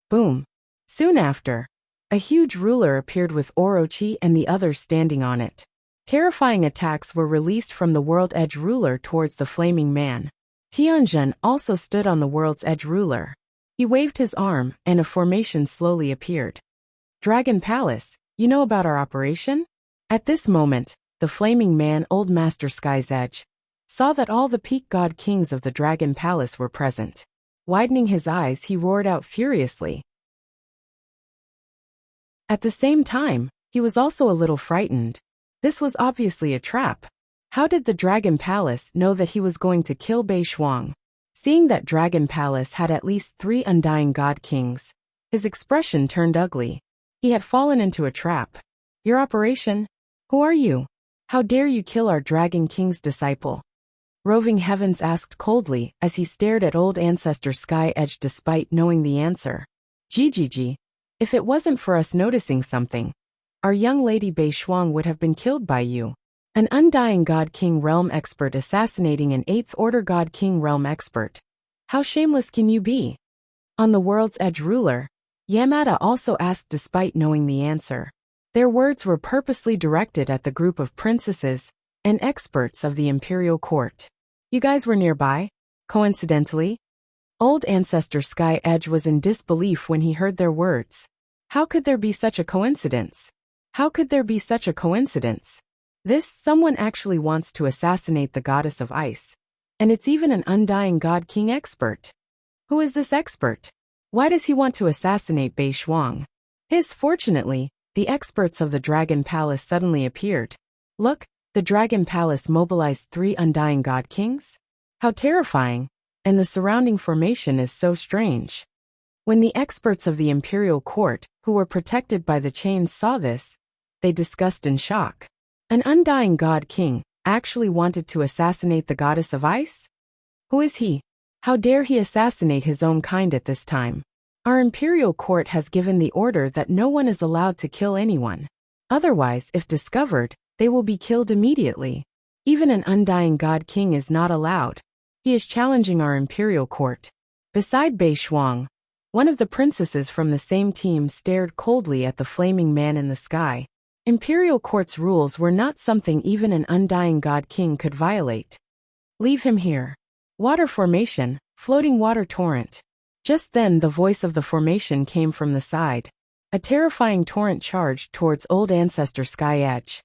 Boom! Soon after, a huge ruler appeared with Orochi and the others standing on it. Terrifying attacks were released from the World Edge ruler towards the flaming man. Tianjun also stood on the World's Edge ruler. He waved his arm, and a formation slowly appeared. Dragon Palace, you know about our operation? At this moment, the flaming man, Old Master Sky's Edge, saw that all the peak god kings of the Dragon Palace were present. Widening his eyes, he roared out furiously. At the same time, he was also a little frightened. This was obviously a trap. How did the Dragon Palace know that he was going to kill Bei Shuang? Seeing that Dragon Palace had at least 3 undying god kings, his expression turned ugly. He had fallen into a trap. Your operation? Who are you? How dare you kill our Dragon King's disciple? Roving Heavens asked coldly as he stared at old ancestor Sky Edge despite knowing the answer. GGG. If it wasn't for us noticing something, our young lady Bei Shuang would have been killed by you. An undying God King realm expert assassinating an 8th order God King realm expert. How shameless can you be? On the World's Edge ruler, Yamada also asked despite knowing the answer. Their words were purposely directed at the group of princesses and experts of the imperial court. You guys were nearby? Coincidentally? Old ancestor Sky Edge was in disbelief when he heard their words. How could there be such a coincidence? How could there be such a coincidence? This someone actually wants to assassinate the goddess of ice. And it's even an undying god king expert. Who is this expert? Why does he want to assassinate Bei Shuang? Fortunately, the experts of the Dragon Palace suddenly appeared. Look, the Dragon Palace mobilized 3 undying God Kings? How terrifying! And the surrounding formation is so strange. When the experts of the Imperial Court, who were protected by the chains, saw this, they discussed in shock. An undying God King actually wanted to assassinate the Goddess of Ice? Who is he? How dare he assassinate his own kind at this time? Our Imperial Court has given the order that no one is allowed to kill anyone. Otherwise, if discovered, they will be killed immediately. Even an undying God King is not allowed. He is challenging our Imperial Court. Beside Bei Shuang, one of the princesses from the same team stared coldly at the flaming man in the sky. Imperial Court's rules were not something even an undying God King could violate. Leave him here. Water formation, floating water torrent. Just then the voice of the formation came from the side. A terrifying torrent charged towards Old Ancestor Sky Edge.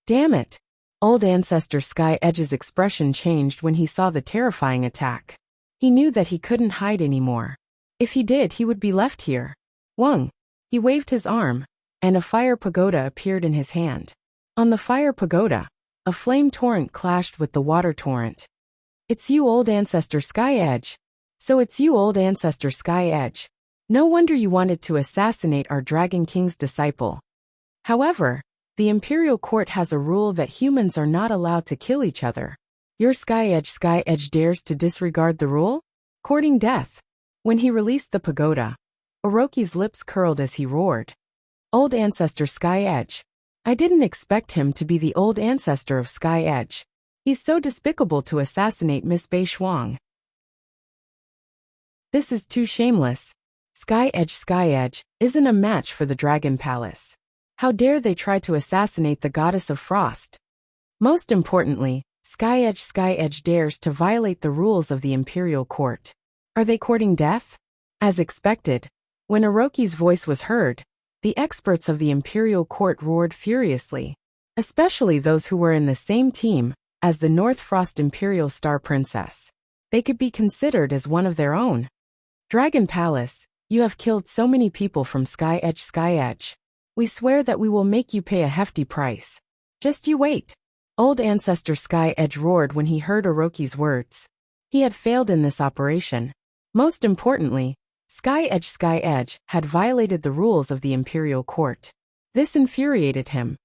Damn it! Old Ancestor Sky Edge's expression changed when he saw the terrifying attack. He knew that he couldn't hide anymore. If he did, he would be left here. Wang! He waved his arm, and a fire pagoda appeared in his hand. On the fire pagoda, a flame torrent clashed with the water torrent. It's you, Old Ancestor Sky Edge. So it's you, Old Ancestor Sky Edge. No wonder you wanted to assassinate our Dragon King's disciple. However, the Imperial Court has a rule that humans are not allowed to kill each other. Your Sky Edge dares to disregard the rule? Courting death. When he released the pagoda, Orochi's lips curled as he roared. Old Ancestor Sky Edge. I didn't expect him to be the old ancestor of Sky Edge. He's so despicable to assassinate Miss Bei Shuang. This is too shameless. Sky Edge isn't a match for the Dragon Palace. How dare they try to assassinate the Goddess of Frost? Most importantly, Sky Edge dares to violate the rules of the Imperial Court. Are they courting death? As expected, when Orochi's voice was heard, the experts of the Imperial Court roared furiously, especially those who were in the same team as the North Frost Imperial Star Princess. They could be considered as one of their own. Dragon Palace, you have killed so many people from Sky Edge. We swear that we will make you pay a hefty price. Just you wait. Old Ancestor Sky Edge roared when he heard Orochi's words. He had failed in this operation. Most importantly, Sky Edge had violated the rules of the Imperial Court. This infuriated him.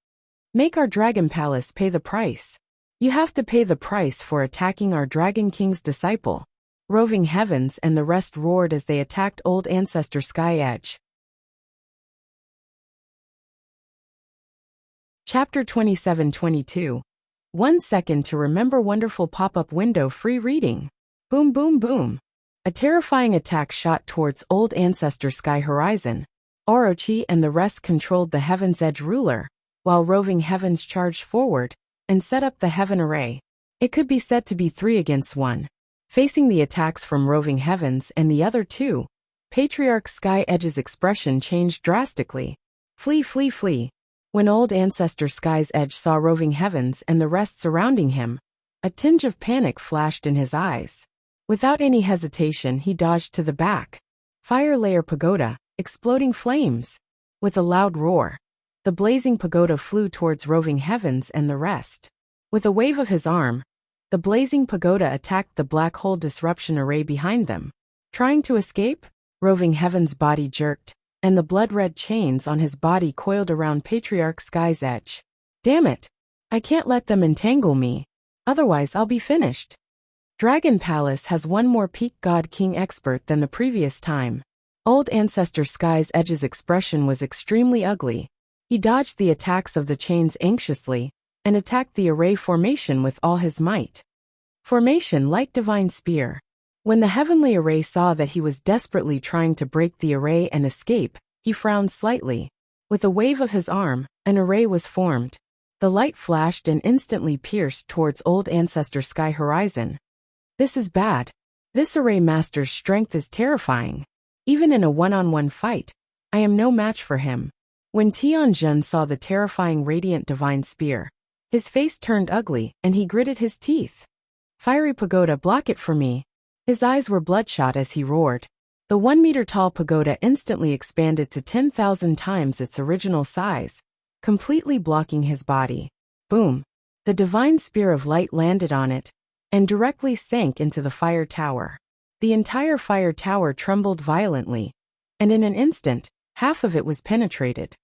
Make our Dragon Palace pay the price. You have to pay the price for attacking our Dragon King's disciple. Roving Heavens and the rest roared as they attacked Old Ancestor Sky Edge. Chapter 27-22. 1 second to remember wonderful pop-up window free reading. Boom boom boom. A terrifying attack shot towards Old Ancestor Sky Horizon. Orochi and the rest controlled the Heaven's Edge ruler, while Roving Heavens charged forward and set up the Heaven Array. It could be said to be 3 against 1. Facing the attacks from Roving Heavens and the other 2, Patriarch Sky Edge's expression changed drastically. Flee, flee, flee. When Old Ancestor Sky's Edge saw Roving Heavens and the rest surrounding him, a tinge of panic flashed in his eyes. Without any hesitation, he dodged to the back. Fire Layer Pagoda, exploding flames. With a loud roar, the blazing pagoda flew towards Roving Heavens and the rest. With a wave of his arm, the blazing pagoda attacked the black hole disruption array behind them. Trying to escape, Roving Heavens' body jerked, and the blood-red chains on his body coiled around Patriarch Sky's Edge. Damn it! I can't let them entangle me. Otherwise I'll be finished. Dragon Palace has one more peak God King expert than the previous time. Old Ancestor Sky's Edge's expression was extremely ugly. He dodged the attacks of the chains anxiously, and attacked the array formation with all his might. Formation Light Divine Spear. When the heavenly array saw that he was desperately trying to break the array and escape, he frowned slightly. With a wave of his arm, an array was formed. The light flashed and instantly pierced towards Old Ancestor Sky Horizon. This is bad. This array master's strength is terrifying. Even in a one-on-one fight, I am no match for him. When Tianjun saw the terrifying radiant divine spear, his face turned ugly and he gritted his teeth. Fiery Pagoda, block it for me. His eyes were bloodshot as he roared. The 1-meter-tall pagoda instantly expanded to 10,000 times its original size, completely blocking his body. Boom! The divine spear of light landed on it, and directly sank into the fire tower. The entire fire tower trembled violently, and in an instant, half of it was penetrated.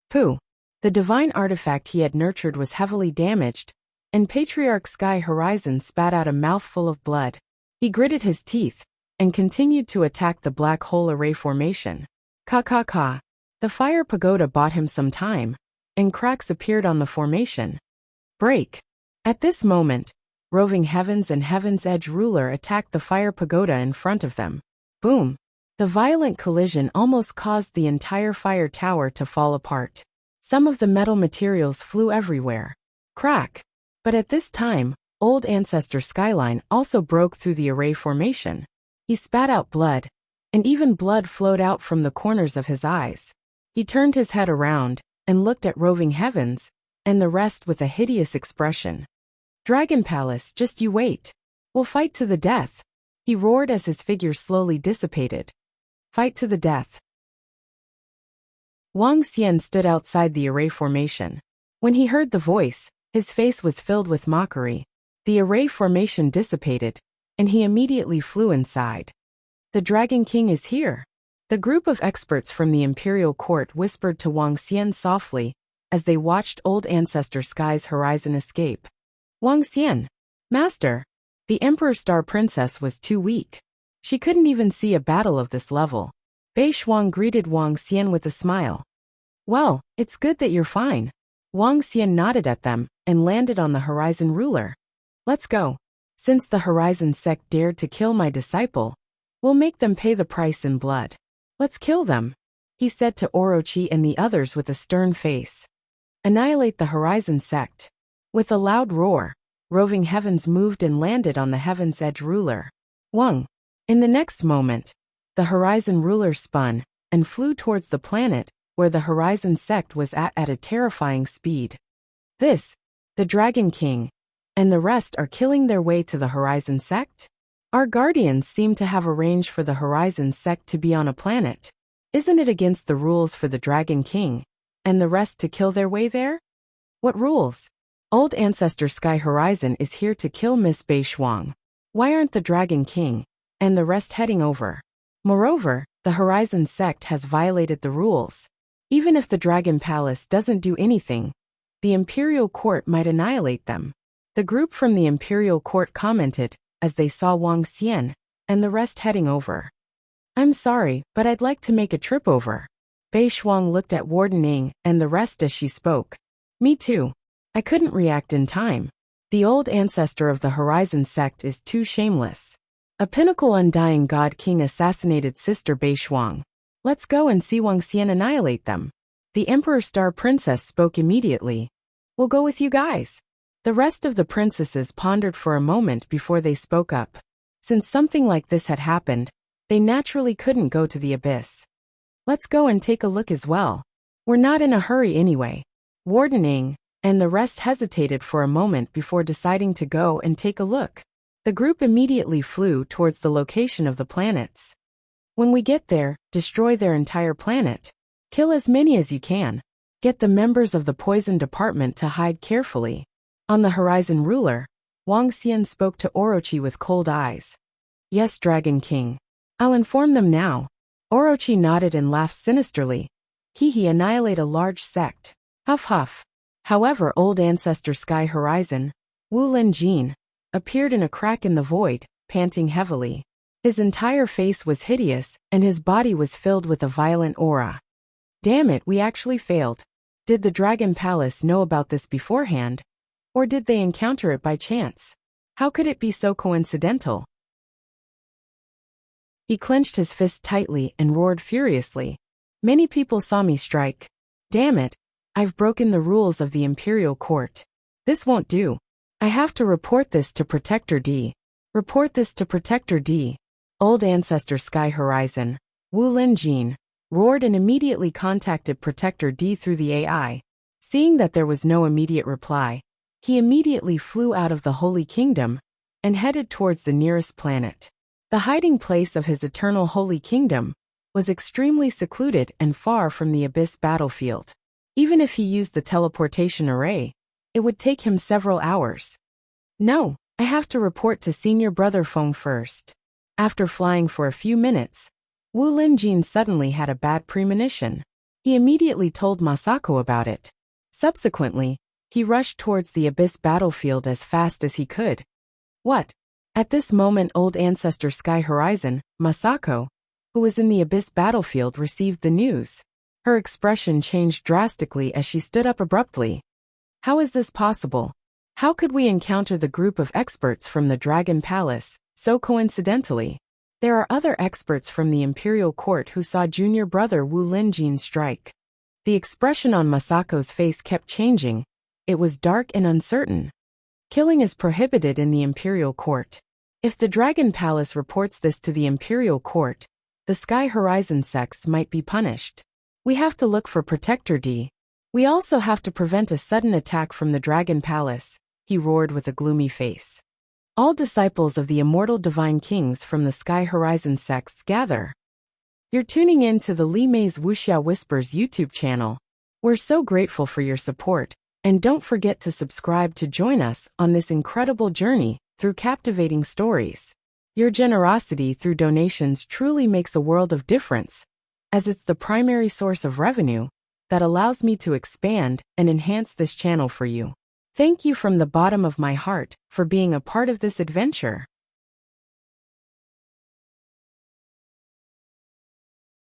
Pooh! The divine artifact he had nurtured was heavily damaged, and Patriarch Sky Horizon spat out a mouthful of blood. He gritted his teeth, and continued to attack the black hole array formation. Ka. The fire pagoda bought him some time, and cracks appeared on the formation. Break! At this moment, Roving Heavens and Heaven's Edge Ruler attacked the fire pagoda in front of them. Boom! The violent collision almost caused the entire fire tower to fall apart. Some of the metal materials flew everywhere. Crack! But at this time, Old Ancestor Skyline also broke through the array formation. He spat out blood, and even blood flowed out from the corners of his eyes. He turned his head around, and looked at Roving Heavens, and the rest with a hideous expression. Dragon Palace, just you wait. We'll fight to the death, he roared as his figure slowly dissipated. Fight to the death. Wang Xian stood outside the array formation. When he heard the voice, his face was filled with mockery. The array formation dissipated, and he immediately flew inside. The Dragon King is here. The group of experts from the Imperial Court whispered to Wang Xian softly, as they watched Old Ancestor Sky's Horizon escape. Wang Xian, Master, the Emperor Star Princess was too weak. She couldn't even see a battle of this level. Bei Shuang greeted Wang Xian with a smile. Well, it's good that you're fine. Wang Xian nodded at them, and landed on the Horizon Ruler. Let's go. Since the Horizon sect dared to kill my disciple, we'll make them pay the price in blood. Let's kill them, he said to Orochi and the others with a stern face. Annihilate the Horizon sect. With a loud roar, Roving Heavens moved and landed on the Heaven's Edge Ruler. Wang. In the next moment, the Horizon Ruler spun, and flew towards the planet, where the Horizon sect was at a terrifying speed. This, the Dragon King, and the rest are killing their way to the Horizon sect? Our guardians seem to have arranged for the Horizon sect to be on a planet. Isn't it against the rules for the Dragon King, and the rest to kill their way there? What rules? Old Ancestor Sky Horizon is here to kill Miss Bei Shuang. Why aren't the Dragon King, and the rest heading over? Moreover, the Horizon sect has violated the rules. Even if the Dragon Palace doesn't do anything, the Imperial Court might annihilate them. The group from the Imperial Court commented, as they saw Wang Xian, and the rest heading over. I'm sorry, but I'd like to make a trip over. Bei Shuang looked at Warden Ing and the rest as she spoke. Me too. I couldn't react in time. The old ancestor of the Horizon sect is too shameless. A pinnacle undying god king assassinated Sister Bei Shuang. Let's go and see Wang Xian annihilate them. The Emperor Star Princess spoke immediately. We'll go with you guys. The rest of the princesses pondered for a moment before they spoke up. Since something like this had happened, they naturally couldn't go to the abyss. Let's go and take a look as well. We're not in a hurry anyway. Warden Ing and the rest hesitated for a moment before deciding to go and take a look. The group immediately flew towards the location of the planets. When we get there, destroy their entire planet. Kill as many as you can. Get the members of the poison department to hide carefully. On the Horizon Ruler, Wang Xian spoke to Orochi with cold eyes. Yes, Dragon King. I'll inform them now. Orochi nodded and laughed sinisterly. He annihilate a large sect. Huff huff. However, old ancestor Sky Horizon, Wu Lin Jin, appeared in a crack in the void, panting heavily. His entire face was hideous, and his body was filled with a violent aura. Damn it, we actually failed. Did the Dragon Palace know about this beforehand? Or did they encounter it by chance? How could it be so coincidental? He clenched his fist tightly and roared furiously. Many people saw me strike. Damn it. I've broken the rules of the Imperial Court. This won't do. I have to report this to Protector D. Report this to Protector D. Old Ancestor Sky Horizon, Wu Lin Jin, roared and immediately contacted Protector D through the AI. Seeing that there was no immediate reply, he immediately flew out of the Holy Kingdom and headed towards the nearest planet. The hiding place of his eternal holy kingdom was extremely secluded and far from the Abyss battlefield. Even if he used the teleportation array, it would take him several hours. No, I have to report to Senior Brother Feng first. After flying for a few minutes, Wu Linjin suddenly had a bad premonition. He immediately told Masako about it. Subsequently, he rushed towards the Abyss battlefield as fast as he could. What? At this moment, old ancestor Sky Horizon, Masako, who was in the Abyss battlefield, received the news. Her expression changed drastically as she stood up abruptly. How is this possible? How could we encounter the group of experts from the Dragon Palace, so coincidentally? There are other experts from the Imperial Court who saw junior brother Wu Linjin strike. The expression on Masako's face kept changing. It was dark and uncertain. Killing is prohibited in the Imperial Court. If the Dragon Palace reports this to the Imperial Court, the Sky Horizon sects might be punished. We have to look for Protector D. We also have to prevent a sudden attack from the Dragon Palace, he roared with a gloomy face. All disciples of the immortal divine kings from the Sky Horizon sects gather. You're tuning in to the Li Mei's Wuxia Whispers YouTube channel. We're so grateful for your support, and don't forget to subscribe to join us on this incredible journey through captivating stories. Your generosity through donations truly makes a world of difference, as it's the primary source of revenue that allows me to expand and enhance this channel for you. Thank you from the bottom of my heart for being a part of this adventure.